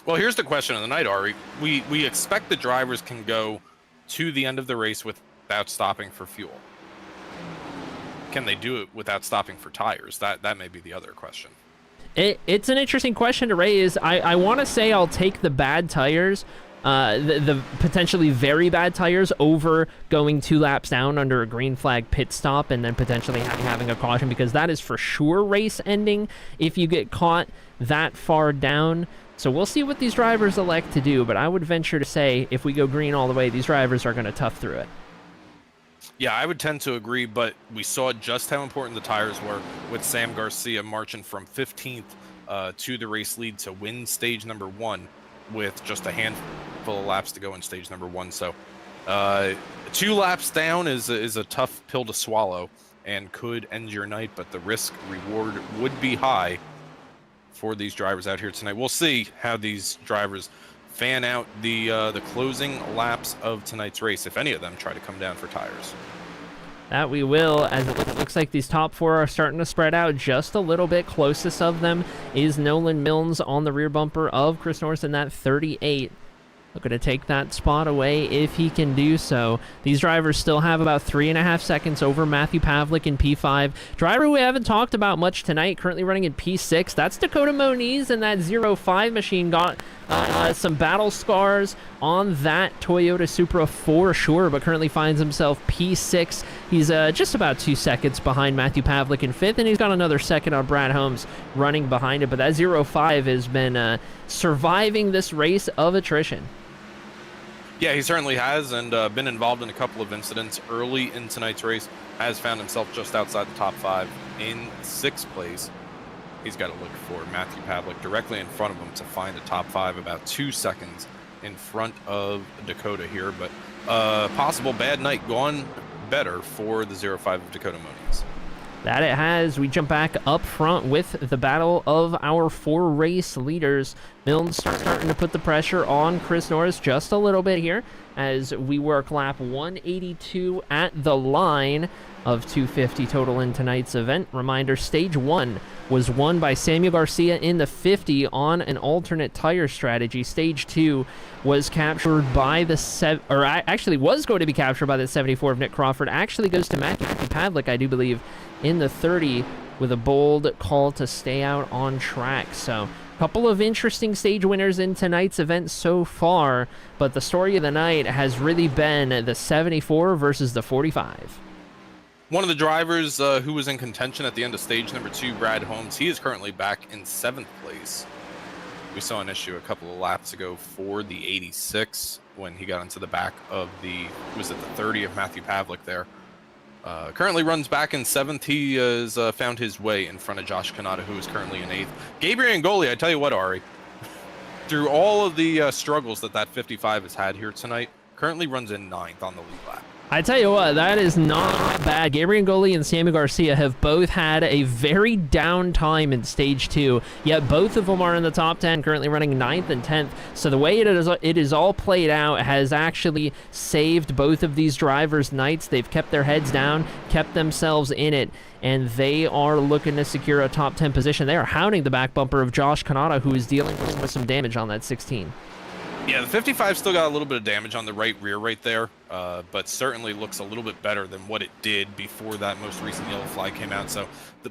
Well, here's the question of the night, Ari. We expect the drivers can go to the end of the race without stopping for fuel. Can they do it without stopping for tires? That may be the other question. It's an interesting question to raise. I want to say I'll take the bad tires, the potentially very bad tires, over going 2 laps down under a green flag pit stop and then potentially having a caution, because that is for sure race ending if you get caught that far down. So we'll see what these drivers elect to do, but I would venture to say if we go green all the way, these drivers are going to tough through it. Yeah, I would tend to agree, but we saw just how important the tires were with Sam Garcia marching from 15th to the race lead to win stage number 1 with just a handful of laps to go in stage number 1. So 2 laps down is a tough pill to swallow and could end your night, but the risk reward would be high for these drivers out here tonight. We'll see how these drivers fan out the closing laps of tonight's race, if any of them try to come down for tires. That we will, as it looks like these top 4 are starting to spread out just a little bit. Closest of them is Nolan Milnes on the rear bumper of Chris Norris in that 38. Looking to take that spot away if he can do so. These drivers still have about 3.5 seconds over Matthew Pavlik in P5. Driver we haven't talked about much tonight, currently running in P6. That's Dakota Moniz, and that 05 machine got some battle scars on that Toyota Supra for sure, but currently finds himself P6. He's just about 2 seconds behind Matthew Pavlik in 5th, and he's got another second on Brad Holmes running behind it. But that 05 has been surviving this race of attrition. Yeah, he certainly has, and been involved in a couple of incidents early in tonight's race. Has found himself just outside the top 5 in 6th place. He's got to look for Matthew Pavlik directly in front of him to find a top 5, about 2 seconds in front of Dakota here. But possible bad night gone better for the 05 of Dakota Moniz. That it has. We jump back up front with the battle of our 4 race leaders. Milnes starting to put the pressure on Chris Norris just a little bit here as we work lap 182 at the line of 250 total in tonight's event. Reminder, stage 1 was won by Samuel Garcia in the 50 on an alternate tire strategy. Stage 2 was captured by the actually was going to be captured by the 74 of Nick Crawford. Actually goes to Matthew Pavlik, I do believe, in the 30 with a bold call to stay out on track. So a couple of interesting stage winners in tonight's event so far, but the story of the night has really been the 74 versus the 45. One of the drivers who was in contention at the end of stage number 2, Brad Holmes, he is currently back in 7th place. We saw an issue a couple of laps ago for the 86 when he got into the back of the 30 of Matthew Pavlik there. Currently runs back in 7th. He has found his way in front of Josh Kanata, who is currently in 8th. Gabriel Angoli, I tell you what, Ari, through all of the struggles that 55 has had here tonight, currently runs in 9th on the lead lap. I tell you what, that is not bad. Gabriel Angoli and Sammy Garcia have both had a very down time in Stage 2, yet both of them are in the top 10, currently running 9th and 10th. So the way it is all played out has actually saved both of these drivers' nights. They've kept their heads down, kept themselves in it, and they are looking to secure a top 10 position. They are hounding the back bumper of Josh Kanata, who is dealing with some damage on that 16. Yeah, the 55 still got a little bit of damage on the right rear right there, but certainly looks a little bit better than what it did before that most recent yellow flag came out. So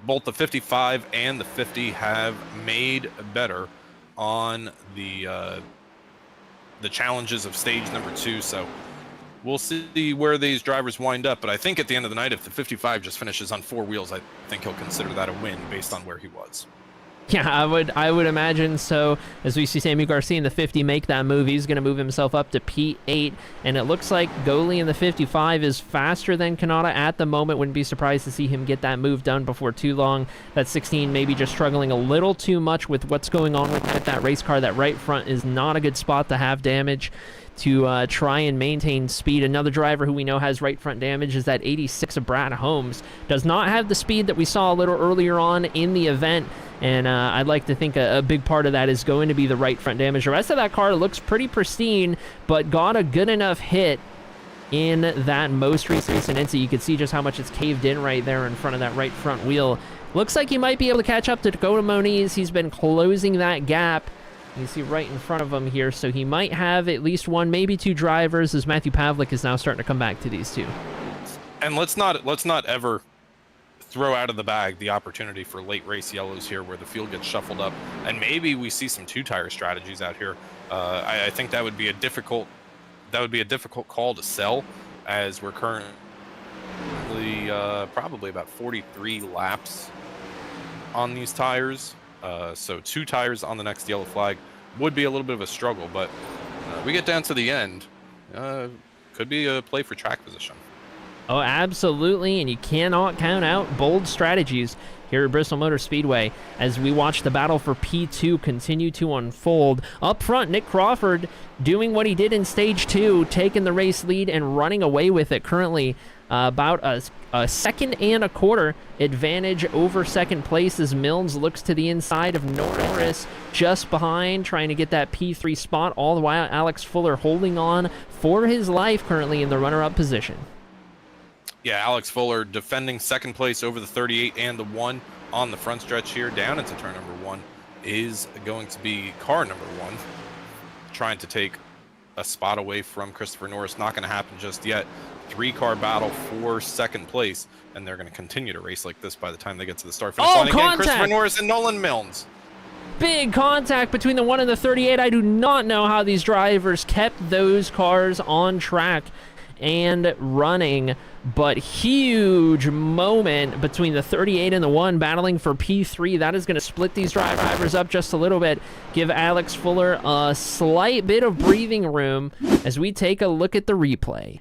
both the 55 and the 50 have made better on the challenges of stage number 2. So we'll see where these drivers wind up. But I think at the end of the night, if the 55 just finishes on 4 wheels, I think he'll consider that a win based on where he was. Yeah, I would imagine so. As we see Sammy Garcia in the 50 make that move, he's going to move himself up to P8, and it looks like Goli in the 55 is faster than Kanata at the moment. Wouldn't be surprised to see him get that move done before too long. That 16 maybe just struggling a little too much with what's going on with that race car. That right front is not a good spot to have damage to try and maintain speed. Another driver who we know has right front damage is that 86 of Brad Holmes. Does not have the speed that we saw a little earlier on in the event, and I'd like to think a big part of that is going to be the right front damage. The rest of that car looks pretty pristine, but got a good enough hit in that most recent incident. You can see just how much it's caved in right there in front of that right front wheel. Looks like he might be able to catch up to Dakota Moniz. He's been closing that gap. You see right in front of him here, so he might have at least one, maybe 2 drivers, as Matthew Pavlik is now starting to come back to these 2. And let's not ever throw out of the bag the opportunity for late race yellows here, where the field gets shuffled up, and maybe we see some 2-tire strategies out here. I think that would be a difficult call to sell, as we're currently probably about 43 laps on these tires. So 2 tires on the next yellow flag would be a little bit of a struggle, but we get down to the end, could be a play for track position. Oh, absolutely, and you cannot count out bold strategies here at Bristol Motor Speedway as we watch the battle for P2 continue to unfold. Up front, Nick Crawford doing what he did in Stage 2, taking the race lead and running away with it. Currently about a second and a quarter advantage over second place as Mills looks to the inside of Norris, just behind, trying to get that P3 spot, all the while Alex Fuller holding on for his life currently in the runner-up position. Yeah, Alex Fuller defending second place over the 38 and the 1 on the front stretch here. Down into turn number 1 is going to be car number 1, trying to take a spot away from Christopher Norris. Not going to happen just yet. 3-car battle for second place, and they're going to continue to race like this by the time they get to the start finish line. Again, Christopher Norris and Nolan Milnes. Big contact between the 1 and the 38. I do not know how these drivers kept those cars on track and running, but huge moment between the 38 and the 1 battling for P3. That is going to split these drivers up just a little bit, give Alex Fuller a slight bit of breathing room as we take a look at the replay.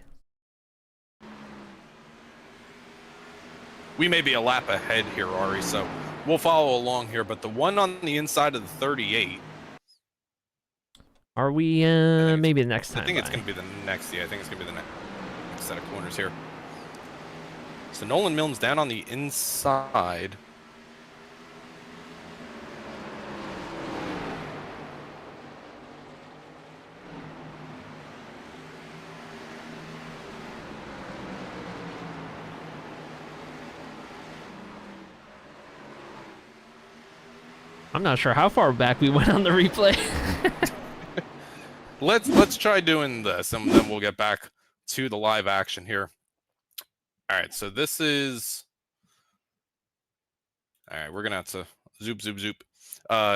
We may be a lap ahead here, Ari, so we'll follow along here, but the 1 on the inside of the 38. Are we, maybe the next time? I think it's going to be the next, yeah, I think it's going to be the next set of corners here. So Nolan Milnes down on the inside. I'm not sure how far back we went on the replay. Let's try doing this, and then we'll get back to the live action here. All right, so this is... All right, we're going to have to zoop.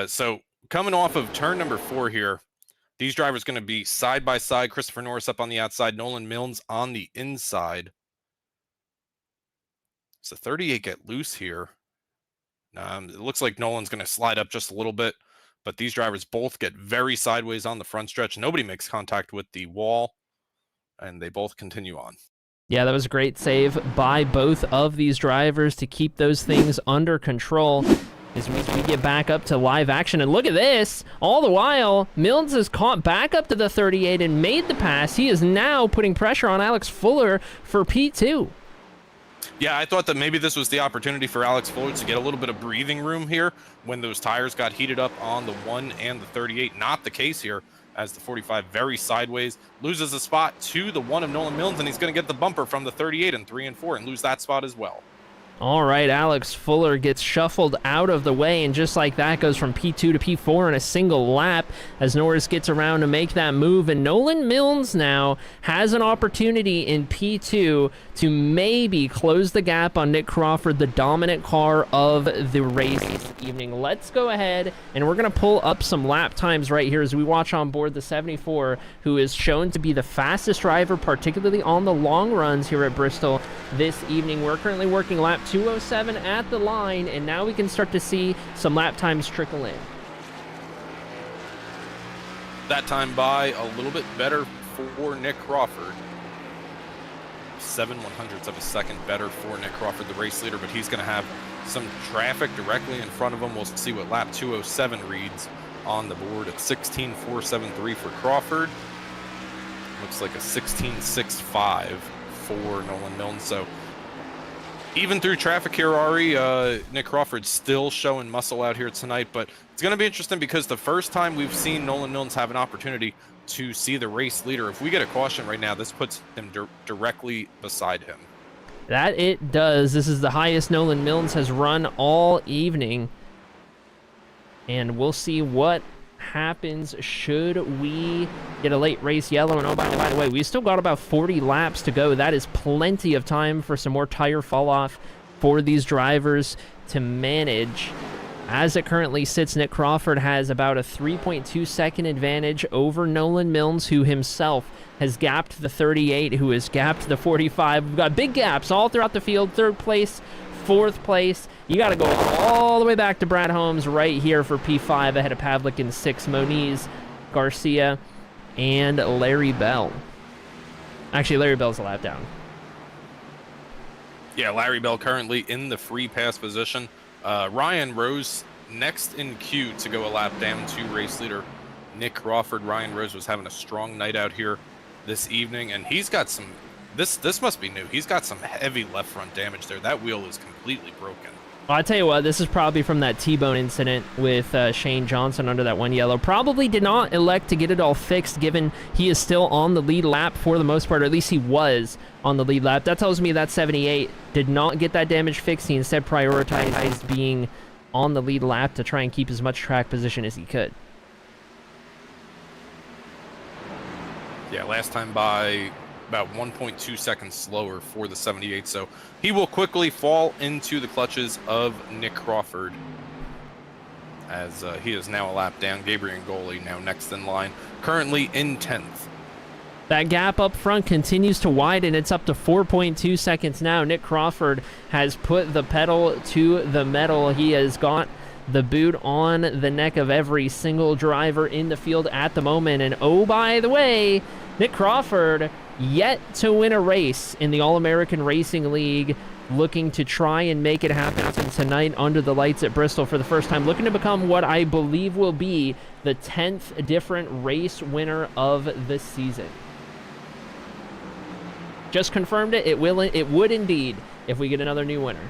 So coming off of turn number 4 here, these drivers going to be side by side. Christopher Norris up on the outside, Nolan Milnes on the inside. So 38 get loose here. It looks like Nolan's going to slide up just a little bit, but these drivers both get very sideways on the front stretch. Nobody makes contact with the wall, and they both continue on. Yeah, that was a great save by both of these drivers to keep those things under control as we get back up to live action. And look at this. All the while, Mills has caught back up to the 38 and made the pass. He is now putting pressure on Alex Fuller for P2. Yeah, I thought that maybe this was the opportunity for Alex Fuller to get a little bit of breathing room here when those tires got heated up on the 1 and the 38. Not the case here, as the 45 very sideways loses a spot to the 1 of Nolan Mills, and he's going to get the bumper from the 38 and 3 and 4 and lose that spot as well. All right, Alex Fuller gets shuffled out of the way, and just like that goes from P2 to P4 in a single lap as Norris gets around to make that move. And Nolan Mills now has an opportunity in P2 to maybe close the gap on Nick Crawford, the dominant car of the race this evening. Let's go ahead, and we're going to pull up some lap times right here as we watch on board the 74, who is shown to be the fastest driver, particularly on the long runs here at Bristol this evening. We're currently working lap 207 at the line, and now we can start to see some lap times trickle in. That time by a little bit better for Nick Crawford. 7/100ths of a second better for Nick Crawford, the race leader, but he's going to have some traffic directly in front of him. We'll see what lap 207 reads on the board at 16.473 for Crawford. Looks like a 16.65 for Nolan Mills. So even through traffic here, Arie, Nick Crawford's still showing muscle out here tonight, but it's going to be interesting because the first time we've seen Nolan Mills have an opportunity to see the race leader, if we get a caution right now, this puts him directly beside him. That it does. This is the highest Nolan Mills has run all evening, and we'll see what happens should we get a late race yellow. And oh, by the way, we still got about 40 laps to go. That is plenty of time for some more tire fall off for these drivers to manage. As it currently sits, Nick Crawford has about a 3.2 second advantage over Nolan Mills, who himself has gapped the 38, who has gapped the 45. We've got big gaps all throughout the field. 3rd place, 4th place. You got to go all the way back to Brad Holmes right here for P5 ahead of Pavlik in 6, Moniz, Garcia, and Larry Bell. Actually, Larry Bell's a lap down. Yeah, Larry Bell currently in the free pass position. Ryan Rose next in queue to go a lap down to race leader Nick Crawford. Ryan Rose was having a strong night out here this evening, and he's got some, this must be new. He's got some heavy left front damage there. That wheel is completely broken. Well, I tell you what, this is probably from that T-bone incident with Shane Johnson under that one yellow. Probably did not elect to get it all fixed, given he is still on the lead lap for the most part, or at least he was on the lead lap. That tells me that 78 did not get that damage fixed. He instead prioritized being on the lead lap to try and keep as much track position as he could. Yeah, last time by about 1.2 seconds slower for the 78, so he will quickly fall into the clutches of Nick Crawford as he is now a lap down. Gabriel Ngoli now next in line, currently in 10th. That gap up front continues to widen. It's up to 4.2 seconds now. Nick Crawford has put the pedal to the metal. He has got the boot on the neck of every single driver in the field at the moment. And oh, by the way, Nick Crawford yet to win a race in the All-American Racing League, looking to try and make it happen tonight under the lights at Bristol for the first time, looking to become what I believe will be the 10th different race winner of the season. Just confirmed it. It would indeed if we get another new winner.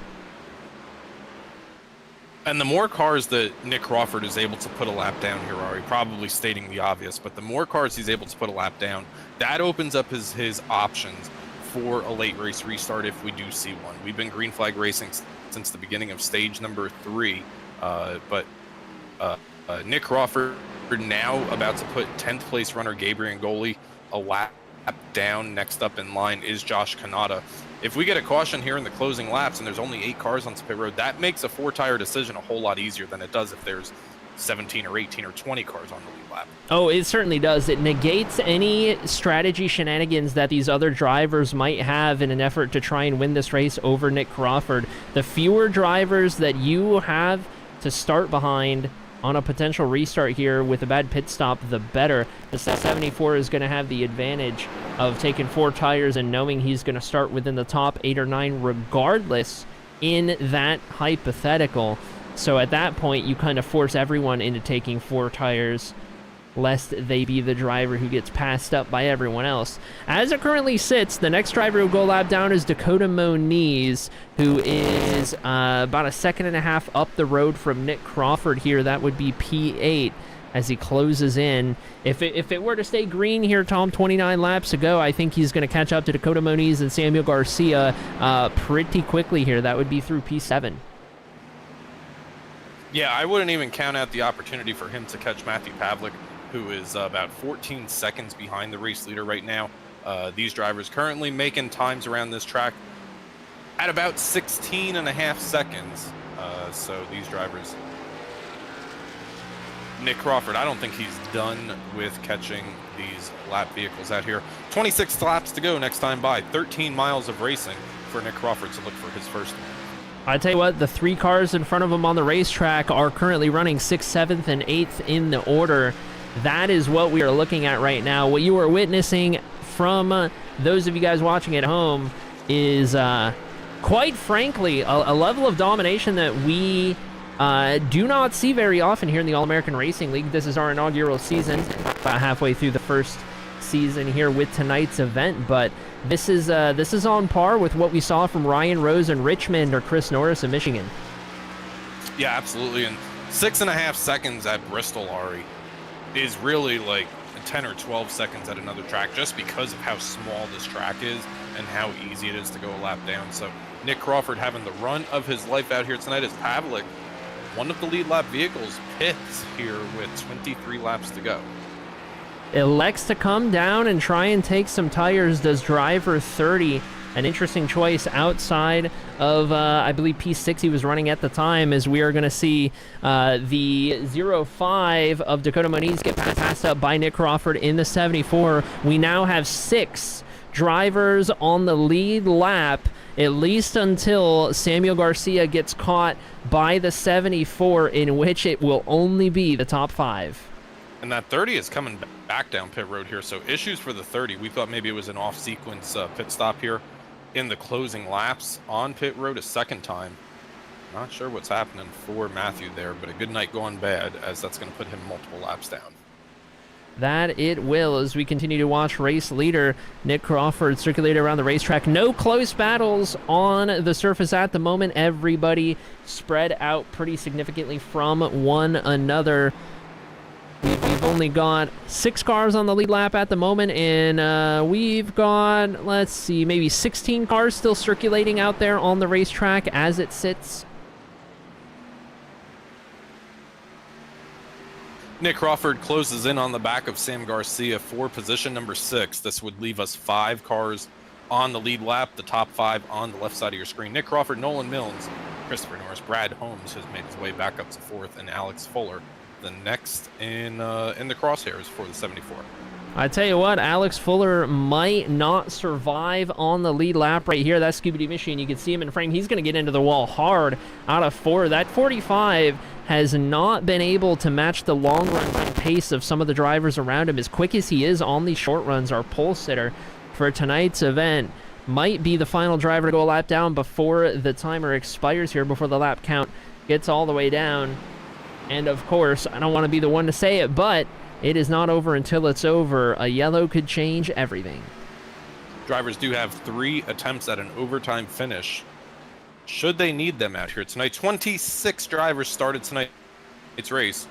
And the more cars that Nick Crawford is able to put a lap down here, Arie, probably stating the obvious, but the more cars he's able to put a lap down, that opens up his options for a late race restart if we do see one. We've been green flag racing since the beginning of stage number 3, but Nick Crawford now about to put 10th place runner Gabriel Ngoli a lap down. Next up in line is Josh Kanata. If we get a caution here in the closing laps and there's only 8 cars on pit road, that makes a 4-tire decision a whole lot easier than it does if there's 17 or 18 or 20 cars on the lead lap. Oh, it certainly does. It negates any strategy shenanigans that these other drivers might have in an effort to try and win this race over Nick Crawford. The fewer drivers that you have to start behind, on a potential restart here with a bad pit stop, the better. The 74 is going to have the advantage of taking 4 tires and knowing he's going to start within the top 8 or 9 regardless in that hypothetical. So at that point, you kind of force everyone into taking 4 tires, lest they be the driver who gets passed up by everyone else. As it currently sits, the next driver who will go lap down is Dakota Moniz, who is about a second and a half up the road from Nick Crawford here. That would be P8 as he closes in. If it were to stay green here, Tom, 29 laps to go, I think he's going to catch up to Dakota Moniz and Samuel Garcia pretty quickly here. That would be through P7. Yeah, I wouldn't even count out the opportunity for him to catch Matthew Pavlik, who is about 14 seconds behind the race leader right now. These drivers currently making times around this track at about 16 and a half seconds. So these drivers, Nick Crawford, I don't think he's done with catching these lap vehicles out here. 26 laps to go next time by. 13 miles of racing for Nick Crawford to look for his first one. I tell you what, the 3 cars in front of him on the racetrack are currently running 6th, 7th, and 8th in the order. That is what we are looking at right now. What you are witnessing from those of you guys watching at home is, quite frankly, a level of domination that we do not see very often here in the All-American Racing League. This is our inaugural season, about halfway through the first season here with tonight's event, but this is on par with what we saw from Ryan Rose in Richmond or Chris Norris in Michigan. Yeah, absolutely. And 6.5 seconds at Bristol, Arie, is really like 10 or 12 seconds at another track just because of how small this track is and how easy it is to go a lap down. So Nick Crawford having the run of his life out here tonight as Pavlik, one of the lead lap vehicles, pits here with 23 laps to go. Elects to come down and try and take some tires. Does driver 30. An interesting choice outside of, I believe, P6 he was running at the time, as we are going to see the 05 of Dakota Moniz get passed up by Nick Crawford in the 74. We now have 6 drivers on the lead lap, at least until Samuel Garcia gets caught by the 74, in which it will only be the top 5. And that 30 is coming back down pit road here, so issues for the 30. We thought maybe it was an off-sequence pit stop here in the closing laps on pit road a second time. Not sure what's happening for Matthew there, but a good night gone bad, as that's going to put him multiple laps down. That it will, as we continue to watch race leader Nick Crawford circulate around the racetrack. No close battles on the surface at the moment. Everybody spread out pretty significantly from one another. We've only got 6 cars on the lead lap at the moment, and we've got, let's see, maybe 16 cars still circulating out there on the racetrack as it sits. Nick Crawford closes in on the back of Sam Garcia for position number 6. This would leave us 5 cars on the lead lap, the top 5 on the left side of your screen. Nick Crawford, Nolan Milnes, Christopher Norris, Brad Holmes has made his way back up to 4th, and Alex Fuller the next in the crosshairs for the 74. I tell you what, Alex Fuller might not survive on the lead lap right here. That Scooby-Doo machine, you can see him in frame. He's going to get into the wall hard out of 4. That 45 has not been able to match the long run pace of some of the drivers around him. As quick as he is on these short runs, our pole sitter for tonight's event might be the final driver to go a lap down before the timer expires here, before the lap count gets all the way down. And of course, I don't want to be the one to say it, but it is not over until it's over. A yellow could change everything. Drivers do have 3 attempts at an overtime finish, should they need them out here tonight. 26 drivers started tonight's race,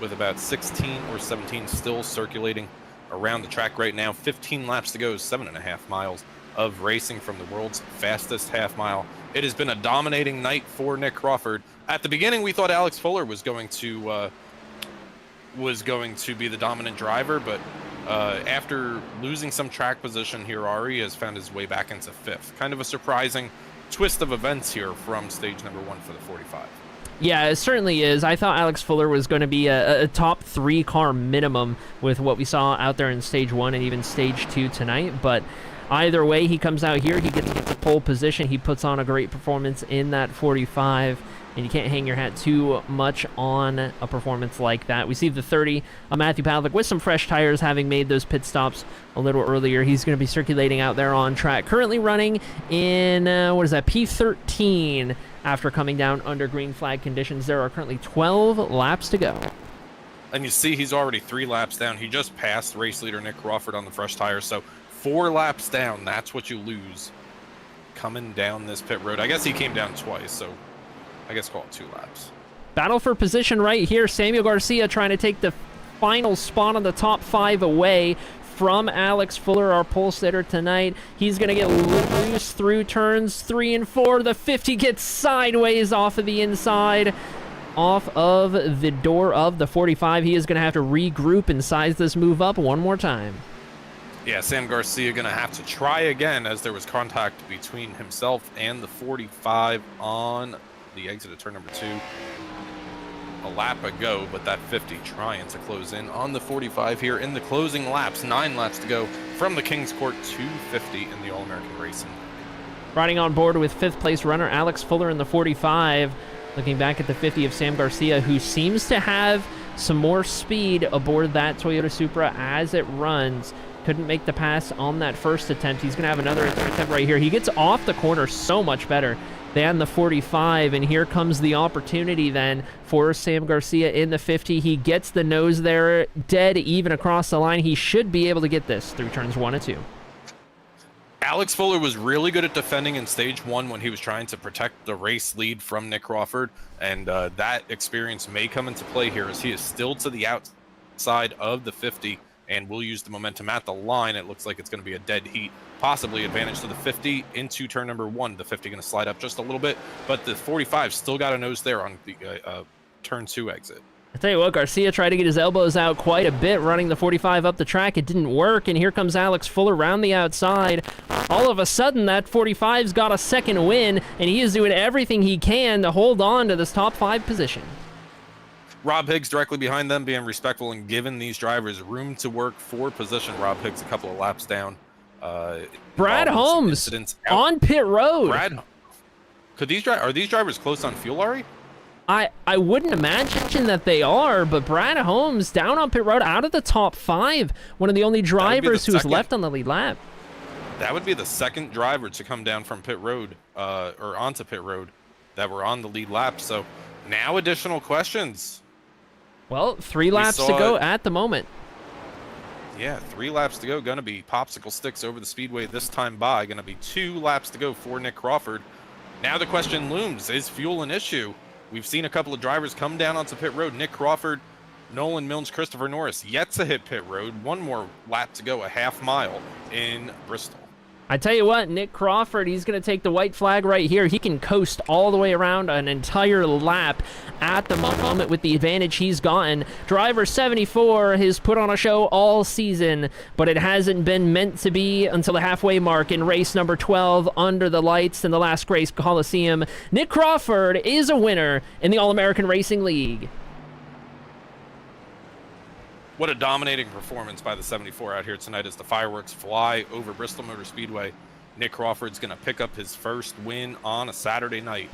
with about 16 or 17 still circulating around the track right now. 15 laps to go, 7.5 miles of racing from the world's fastest half mile. It has been a dominating night for Nick Crawford. At the beginning, we thought Alex Fuller was going to be the dominant driver, but after losing some track position here, Arie has found his way back into 5th. Kind of a surprising twist of events here from stage number 1 for the 45. Yeah, it certainly is. I thought Alex Fuller was going to be a top 3 car minimum with what we saw out there in stage 1 and even stage 2 tonight, but either way, he comes out here, he gets the pole position, he puts on a great performance in that 45, and you can't hang your hat too much on a performance like that. We see the 30 of Matthew Pavlik with some fresh tires, having made those pit stops a little earlier. He's going to be circulating out there on track, currently running in, what is that, P13 after coming down under green flag conditions. There are currently 12 laps to go. And you see he's already 3 laps down. He just passed race leader Nick Crawford on the fresh tires, so 4 laps down, that's what you lose coming down this pit road. I guess he came down twice, so I guess call it 2 laps. Battle for position right here. Samuel Garcia trying to take the final spot on the top 5 away from Alex Fuller, our pole sitter tonight. He's going to get loose through turns 3 and 4. The 50 gets sideways off of the inside, off of the door of the 45. He is going to have to regroup and size this move up one more time. Yeah, Sam Garcia going to have to try again, as there was contact between himself and the 45 on the exit of turn number 2 a lap ago, but that 50 trying to close in on the 45 here in the closing laps. 9 laps to go from the King's Court to 50 in the All-American Racing. Riding on board with 5th place runner Alex Fuller in the 45. Looking back at the 50 of Sam Garcia, who seems to have some more speed aboard that Toyota Supra as it runs. Couldn't make the pass on that first attempt. He's going to have another attempt right here. He gets off the corner so much better than the 45, and here comes the opportunity then for Sam Garcia in the 50. He gets the nose there, dead even across the line. He should be able to get this through turns 1 and 2. Alex Fuller was really good at defending in stage 1 when he was trying to protect the race lead from Nick Crawford, and that experience may come into play here as he is still to the outside of the 50 and will use the momentum at the line. It looks like it's going to be a dead heat, possibly advantage to the 50 into turn number 1. The 50 going to slide up just a little bit, but the 45 still got a nose there on the turn 2 exit. I tell you what, Garcia tried to get his elbows out quite a bit running the 45 up the track. It didn't work, and here comes Alex Fuller around the outside. All of a sudden, that 45's got a second win, and he is doing everything he can to hold on to this top 5 position. Rob Higgs directly behind them, being respectful and giving these drivers room to work for position. Rob Higgs a couple of laps down. Brad Holmes on pit road. Brad, are these drivers close on fuel, Arie? I wouldn't imagine that they are, but Brad Holmes down on pit road out of the top 5. One of the only drivers who's left on the lead lap. That would be the second driver to come down from pit road, or onto pit road, that were on the lead lap. So now additional questions. Well, 3 laps to go at the moment. Yeah, 3 laps to go. Going to be popsicle sticks over the speedway this time by. Going to be 2 laps to go for Nick Crawford. Now the question looms, is fuel an issue? We've seen a couple of drivers come down onto pit road. Nick Crawford, Nolan Milnes, Christopher Norris yet to hit pit road. 1 more lap to go, a half mile in Bristol. I tell you what, Nick Crawford, he's going to take the white flag right here. He can coast all the way around an entire lap at the moment with the advantage he's gotten. Driver 74 has put on a show all season, but it hasn't been meant to be until the halfway mark in race number 12 under the lights in the Last Grace Coliseum. Nick Crawford is a winner in the All-American Racing League. What a dominating performance by the 74 out here tonight as the fireworks fly over Bristol Motor Speedway. Nick Crawford's going to pick up his first win on a Saturday night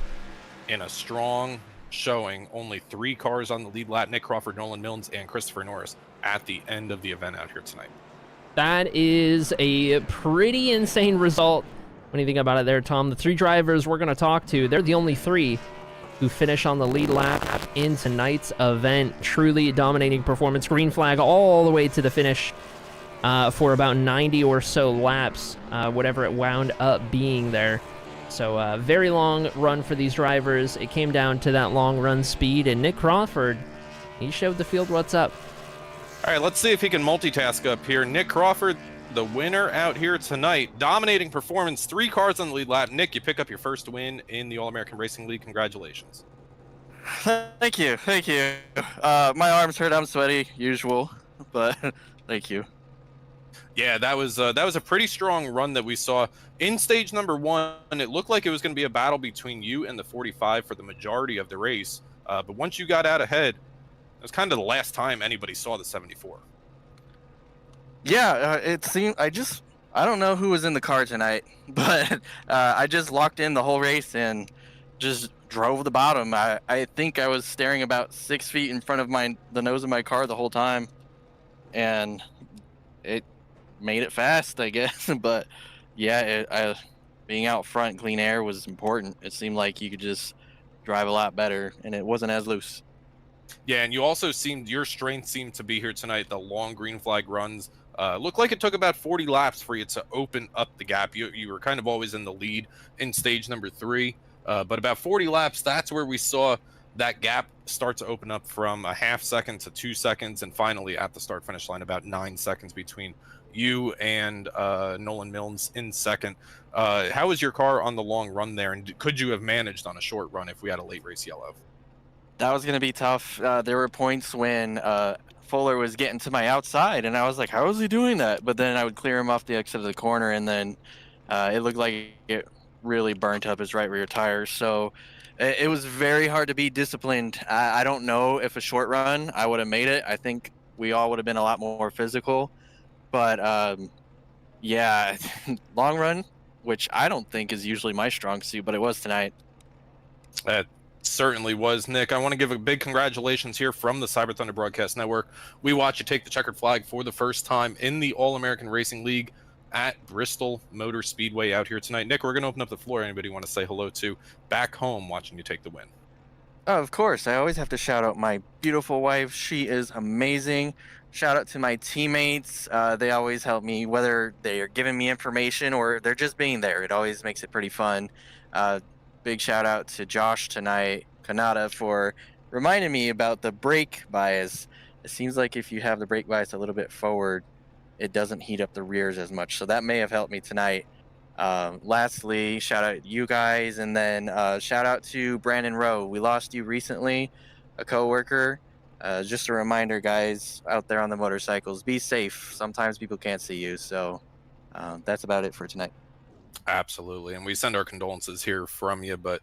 in a strong showing. Only 3 cars on the lead lap. Nick Crawford, Nolan Milnes, and Christopher Norris at the end of the event out here tonight. That is a pretty insane result. What do you think about it there, Tom? The 3 drivers we're going to talk to, they're the only 3 who finish on the lead lap in tonight's event. Truly dominating performance. Green flag all the way to the finish for about 90 or so laps, whatever it wound up being there. So very long run for these drivers. It came down to that long run speed, and Nick Crawford, he showed the field what's up. All right, let's see if he can multitask up here. Nick Crawford, the winner out here tonight. Dominating performance, 3 cars on the lead lap. Nick, you pick up your first win in the All-American Racing League. Congratulations. Thank you. My arms hurt. I'm sweaty, usual, but thank you. Yeah, that was a pretty strong run that we saw in stage number 1. It looked like it was going to be a battle between you and the 45 for the majority of the race. But once you got out ahead, it was kind of the last time anybody saw the 74. Yeah, it seemed I don't know who was in the car tonight, but I just locked in the whole race and just drove the bottom. I think I was staring about 6 feet in front of the nose of my car the whole time, and it made it fast, I guess. But yeah, being out front, clean air was important. It seemed like you could just drive a lot better, and it wasn't as loose. Yeah, and you also your strength seemed to be here tonight. The long green flag runs looked like it took about 40 laps for you to open up the gap. You were kind of always in the lead in stage number 3, but about 40 laps, that's where we saw that gap start to open up from a half second to 2 seconds, and finally at the start finish line, about 9 seconds between you and Nolan Milnes in second. How was your car on the long run there, and could you have managed on a short run if we had a late race yellow? That was gonna be tough. There were points when Fuller was getting to my outside, and I was like, "How is he doing that?" But then I would clear him off the exit of the corner, and then it looked like it really burnt up his right rear tire. So it was very hard to be disciplined. I don't know if a short run I would have made it. I think we all would have been a lot more physical. But yeah, long run, which I don't think is usually my strong suit, but it was tonight. That certainly was, Nick. I want to give a big congratulations here from the Cyber Thunder Broadcast Network. We watched you take the checkered flag for the first time in the All-American Racing League at Bristol Motor Speedway out here tonight. Nick, we're going to open up the floor. Anybody want to say hello to back home watching you take the win? Oh, of course. I always have to shout out my beautiful wife. She is amazing. Shout out to my teammates. They always help me, whether they are giving me information or they're just being there. It always makes it pretty fun. Big shout out to Josh tonight, Kanata, for reminding me about the brake bias. It seems like if you have the brake bias a little bit forward, it doesn't heat up the rears as much. So that may have helped me tonight. Lastly, shout out to you guys, and then shout out to Brandon Rowe. We lost you recently, a coworker. Just a reminder, guys, out there on the motorcycles, be safe. Sometimes people can't see you, so that's about it for tonight. Absolutely, and we send our condolences here from you, but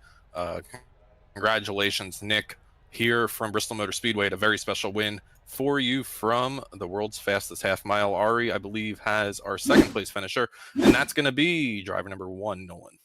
congratulations, Nick, here from Bristol Motor Speedway, at a very special win for you from the world's fastest half mile. Arie, I believe, has our second place finisher, and that's going to be driver number 1, Nolan.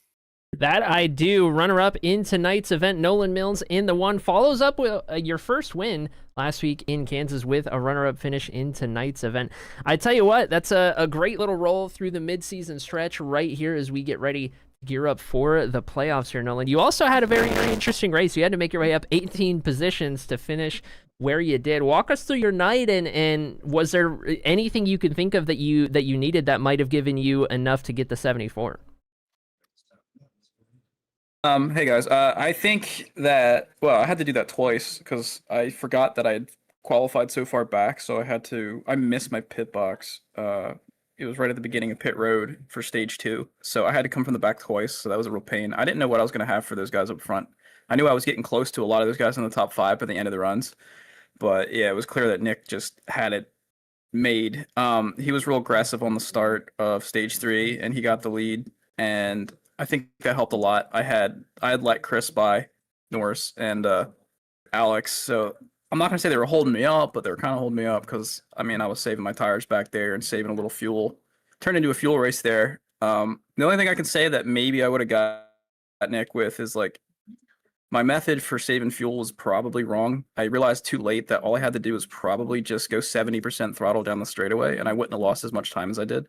That I do. Runner-up in tonight's event, Nolan Milnes in the 1. Follows up with your first win last week in Kansas with a runner-up finish in tonight's event. I tell you what, that's a great little roll through the mid-season stretch right here as we get ready to gear up for the playoffs here, Nolan. You also had a very, very interesting race. You had to make your way up 18 positions to finish where you did. Walk us through your night, and was there anything you could think of that you needed that might have given you enough to get the 74? Hey guys, I think that, well, I had to do that twice because I forgot that I had qualified so far back, so I missed my pit box. It was right at the beginning of pit road for stage 2, so I had to come from the back twice, so that was a real pain. I didn't know what I was going to have for those guys up front. I knew I was getting close to a lot of those guys in the top 5 by the end of the runs, but yeah, it was clear that Nick just had it made. He was real aggressive on the start of stage 3, and he got the lead, and I think that helped a lot. I had let Chris by Norris and Alex, so I'm not gonna say they were holding me up, but they were kind of holding me up because I mean I was saving my tires back there and saving a little fuel. Turned into a fuel race there. The only thing I can say that maybe I would have got Nick with is like my method for saving fuel was probably wrong. I realized too late that all I had to do was probably just go 70% throttle down the straightaway, and I wouldn't have lost as much time as I did.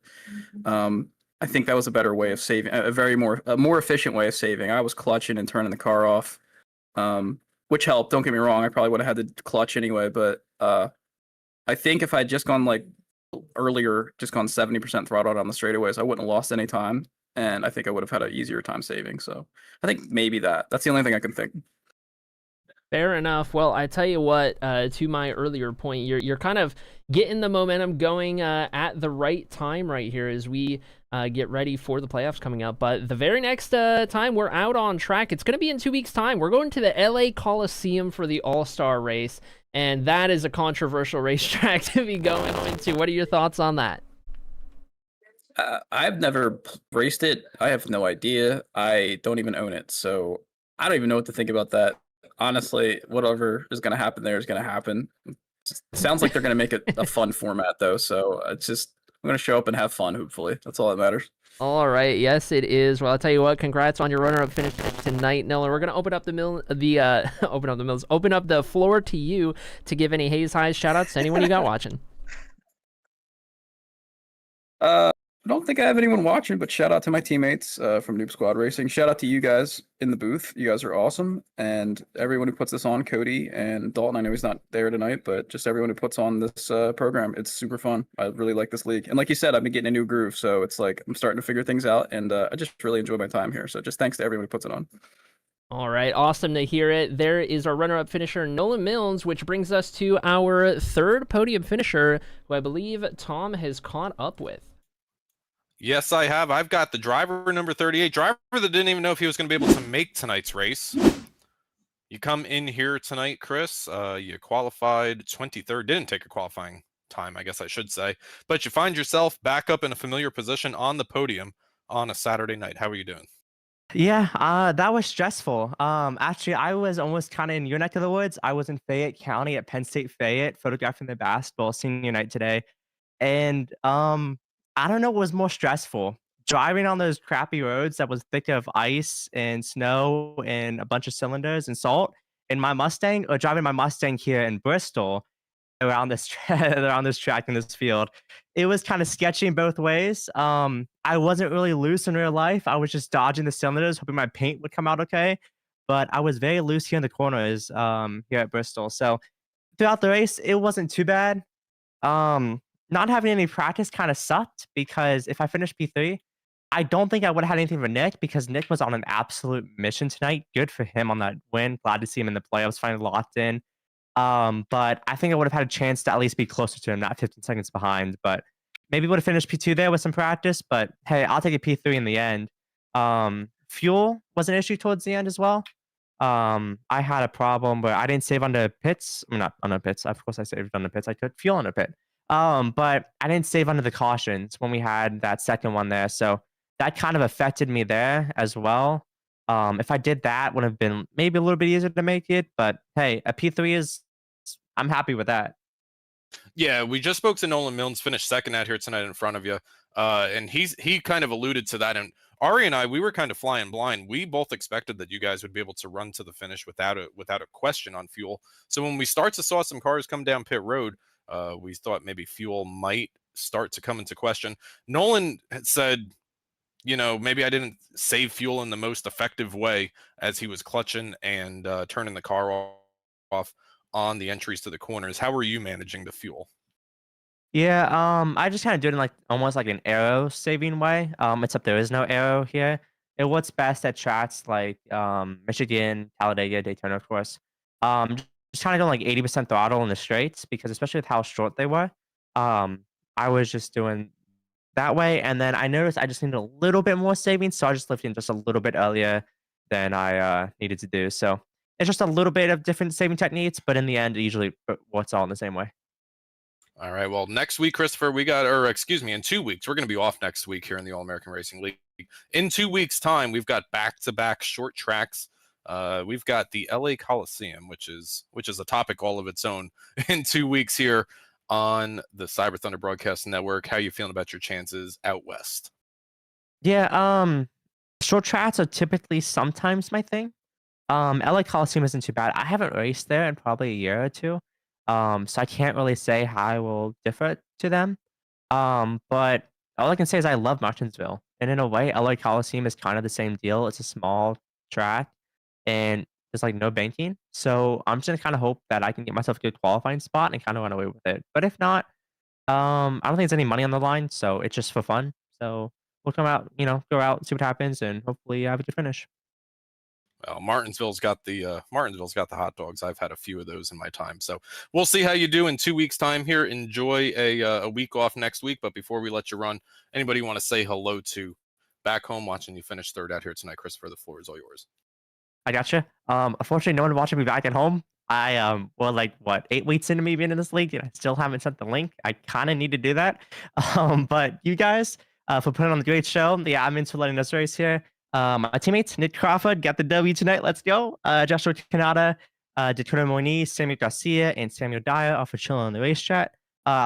I think that was a better way of saving, a more efficient way of saving. I was clutching and turning the car off, which helped. Don't get me wrong. I probably would have had to clutch anyway, but I think if I'd just gone like earlier, just gone 70% throttle down the straightaways, I wouldn't have lost any time, and I think I would have had an easier time saving. So I think maybe that's the only thing I can think. Fair enough. Well, I tell you what, to my earlier point, you're kind of getting the momentum going at the right time right here as we get ready for the playoffs coming up. But the very next time we're out on track, it's going to be in 2 weeks' time. We're going to the LA Coliseum for the All-Star race, and that is a controversial racetrack to be going into. What are your thoughts on that? I've never raced it. I have no idea. I don't even own it, so I don't even know what to think about that. Honestly, whatever is going to happen there is going to happen. It sounds like they're going to make it a fun format, though, so it's just gonna show up and have fun. Hopefully, that's all that matters. All right, yes, it is. Well, I'll tell you what. Congrats on your runner-up finish tonight, Nolan. We're gonna open up open up the floor to you to give any haze highs, shout outs to anyone you got watching. I don't think I have anyone watching, but shout out to my teammates from Noob Squad Racing. Shout out to you guys in the booth. You guys are awesome. And everyone who puts this on, Cody and Dalton. I know he's not there tonight, but just everyone who puts on this program. It's super fun. I really like this league. And like you said, I've been getting a new groove. So it's like I'm starting to figure things out. And I just really enjoy my time here. So just thanks to everyone who puts it on. All right, awesome to hear it. There is our runner-up finisher, Nolan Milnes, which brings us to our third podium finisher, who I believe Tom has caught up with. Yes, I have. I've got the driver number 38, driver that didn't even know if he was going to be able to make tonight's race. You come in here tonight, Chris. You qualified 23rd. Didn't take a qualifying time, I guess I should say. But you find yourself back up in a familiar position on the podium on a Saturday night. How are you doing? Yeah, that was stressful. Actually, I was almost kind of in your neck of the woods. I was in Fayette County at Penn State Fayette, photographing the basketball senior night today. And I don't know what was more stressful. Driving on those crappy roads that was thick of ice and snow and a bunch of cylinders and salt in my Mustang, or driving my Mustang here in Bristol around this around this track in this field. It was kind of sketchy in both ways. I wasn't really loose in real life. I was just dodging the cylinders, hoping my paint would come out okay. But I was very loose here in the corners here at Bristol. So throughout the race, it wasn't too bad. Not having any practice kind of sucked because if I finished P3, I don't think I would have had anything for Nick because Nick was on an absolute mission tonight. Good for him on that win. Glad to see him in the playoffs, finally locked in. But I think I would have had a chance to at least be closer to him, not 15 seconds behind. But maybe would have finished P2 there with some practice. But hey, I'll take a P3 in the end. Fuel was an issue towards the end as well. I had a problem where I didn't save under pits. I'm not under pits. Of course, I saved under pits. I could fuel under pit. But I didn't save under the cautions when we had that second one there. So that kind of affected me there as well. If I did that, would have been maybe a little bit easier to make it. But hey, a P3 is, I'm happy with that. Yeah, we just spoke to Nolan Milnes, finished second out here tonight in front of you. And he kind of alluded to that. And Arie and I, we were kind of flying blind. We both expected that you guys would be able to run to the finish without a question on fuel. So when we saw some cars come down pit road, we thought maybe fuel might start to come into question. Nolan had said, you know, maybe I didn't save fuel in the most effective way as he was clutching and turning the car off on the entries to the corners. How were you managing the fuel? Yeah, I just kind of do it in like almost like an arrow saving way. Except there is no arrow here. It works best at tracks like Michigan, Talladega, Daytona, of course. Just kind of going like 80% throttle in the straights because especially with how short they were, I was just doing that way. And then I noticed I just needed a little bit more savings, so I just lifted just a little bit earlier than I needed to do. So it's just a little bit of different saving techniques, but in the end, it usually works all in the same way. All right. Well, next week, Christopher, in 2 weeks, we're going to be off next week here in the All-American Racing League. In 2 weeks' time, we've got back-to-back short tracks. We've got the LA Coliseum, which is a topic all of its own in 2 weeks here on the Cyber Thunder Broadcast Network. How are you feeling about your chances out west? Yeah, short tracks are typically sometimes my thing. LA Coliseum isn't too bad. I haven't raced there in probably a year or two. So I can't really say how I will differ to them. But all I can say is I love Martinsville. And in a way, LA Coliseum is kind of the same deal. It's a small track and there's like no banking. So I'm just gonna kind of hope that I can get myself a good qualifying spot and kind of run away with it. But if not, I don't think there's any money on the line, so it's just for fun. So we'll come out, go out, see what happens, and hopefully have a good finish. Well, Martinsville's got the hot dogs. I've had a few of those in my time. So we'll see how you do in 2 weeks' time here. Enjoy a week off next week. But before we let you run, anybody you want to say hello to back home watching you finish third out here tonight? Christopher, the floor is all yours. I gotcha. Unfortunately, no one watching me back at home. I like what 8 weeks into me being in this league, and I still haven't sent the link. I kind of need to do that. But you guys, for putting on the great show. Yeah, I'm into letting us race here. My teammates, Nick Crawford, got the W tonight. Let's go. Joshua Canada, Dakota Moniz, Samuel Garcia, and Samuel Dyer are for chilling on the race chat.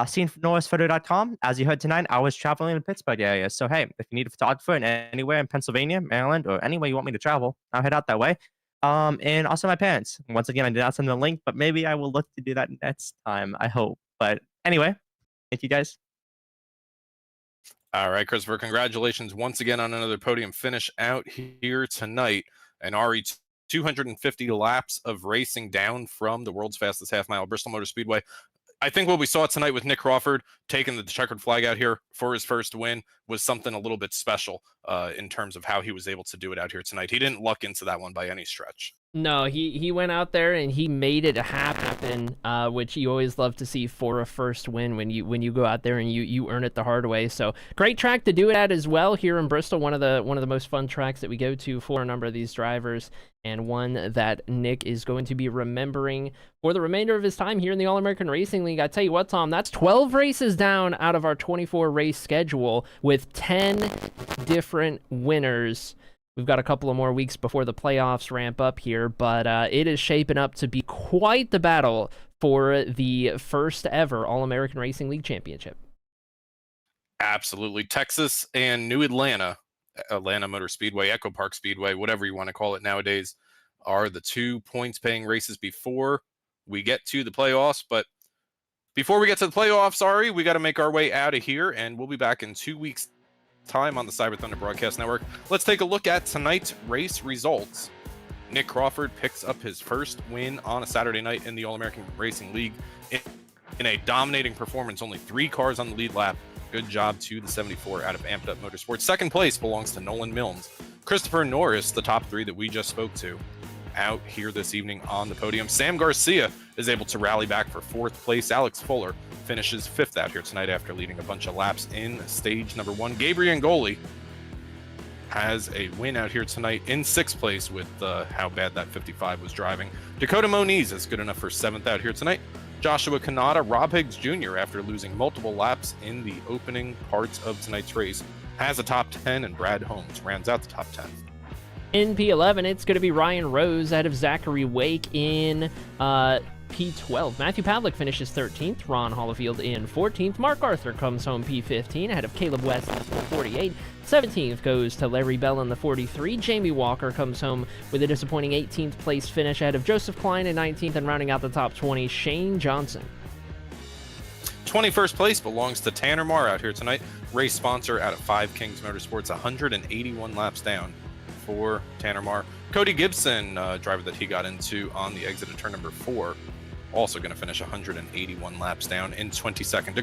seen norrisphoto.com. As you heard tonight, I was traveling in the Pittsburgh area. So, hey, if you need a photographer in anywhere in Pennsylvania, Maryland, or anywhere you want me to travel, I'll head out that way. And also my parents. Once again, I did not send them a link, but maybe I will look to do that next time, I hope. But anyway, thank you guys. All right, Christopher, congratulations once again on another podium finish out here tonight. And Arie, 250 laps of racing down from the world's fastest half mile, Bristol Motor Speedway. I think what we saw tonight with Nick Crawford taking the checkered flag out here for his first win was something a little bit special in terms of how he was able to do it out here tonight. He didn't luck into that one by any stretch. No, he went out there and he made it happen, which you always love to see for a first win when you go out there and you earn it the hard way. So great track to do it at as well here in Bristol, one of the most fun tracks that we go to for a number of these drivers, and one that Nick is going to be remembering for the remainder of his time here in the All-American Racing League. I tell you what, Tom, that's 12 races down out of our 24 race schedule with 10 different winners. We've got a couple of more weeks before the playoffs ramp up here, but it is shaping up to be quite the battle for the first ever All-American Racing League Championship. Absolutely. Texas and New Atlanta Motor Speedway, Echo Park Speedway, whatever you want to call it nowadays, are the 2 points-paying races before we get to the playoffs. But before we get to the playoffs, Arie, we got to make our way out of here, and we'll be back in 2 weeks' time on the Cyber Thunder Broadcast Network. Let's take a look at tonight's race results. Nick Crawford picks up his first win on a Saturday night in the All-American Racing League in a dominating performance. Only 3 cars on the lead lap. Good job to the 74 out of Amped Up Motorsports. Second place belongs to Nolan Milnes. Christopher Norris, the top 3 that we just spoke to, out here this evening on the podium. Sam Garcia is able to rally back for 4th place. Alex Fuller finishes 5th out here tonight after leading a bunch of laps in stage number 1. Gabriel Angoli has a win out here tonight in 6th place with how bad that 55 was driving. Dakota Moniz is good enough for 7th out here tonight. Joshua Kanata, Rob Higgs Jr., after losing multiple laps in the opening parts of tonight's race, has a top 10, and Brad Holmes rounds out the top 10. In P11, it's going to be Ryan Rose out of Zachary Wake in P12. Matthew Pavlik finishes 13th. Ron Hollifield in 14th. Mark Arthur comes home P15 ahead of Caleb West in 48. 17th goes to Larry Bell in the 43. Jamie Walker comes home with a disappointing 18th place finish ahead of Joseph Klein in 19th, and rounding out the top 20, Shane Johnson. 21st place belongs to Tanner Marr out here tonight. Race sponsor out of 5 Kings Motorsports, 181 laps down for Tanner Marr. Cody Gibson, driver that he got into on the exit of turn number 4, also going to finish 181 laps down in 22nd.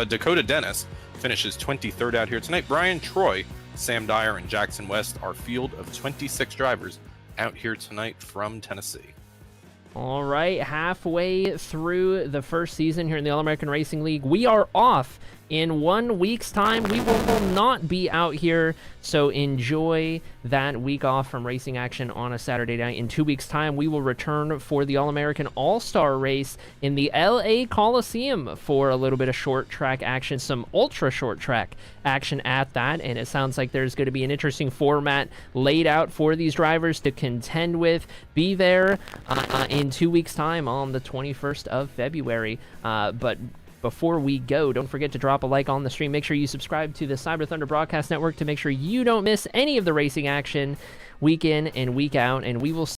Dakota Dennis finishes 23rd out here tonight. Brian Troy, Sam Dyer, and Jackson West, our field of 26 drivers out here tonight from Tennessee. All right, halfway through the first season here in the All-American Racing League. We are off in 1 week's time. We will not be out here, so enjoy that week off from racing action on a Saturday night. In 2 weeks' time, we will return for the All-American All-Star race in the LA Coliseum for a little bit of short track action, some ultra short track action at that, and it sounds like there's going to be an interesting format laid out for these drivers to contend with. Be there in 2 weeks' time on the 21st of February, but before we go, don't forget to drop a like on the stream. Make sure you subscribe to the Cyber Thunder Broadcast Network to make sure you don't miss any of the racing action week in and week out, and we will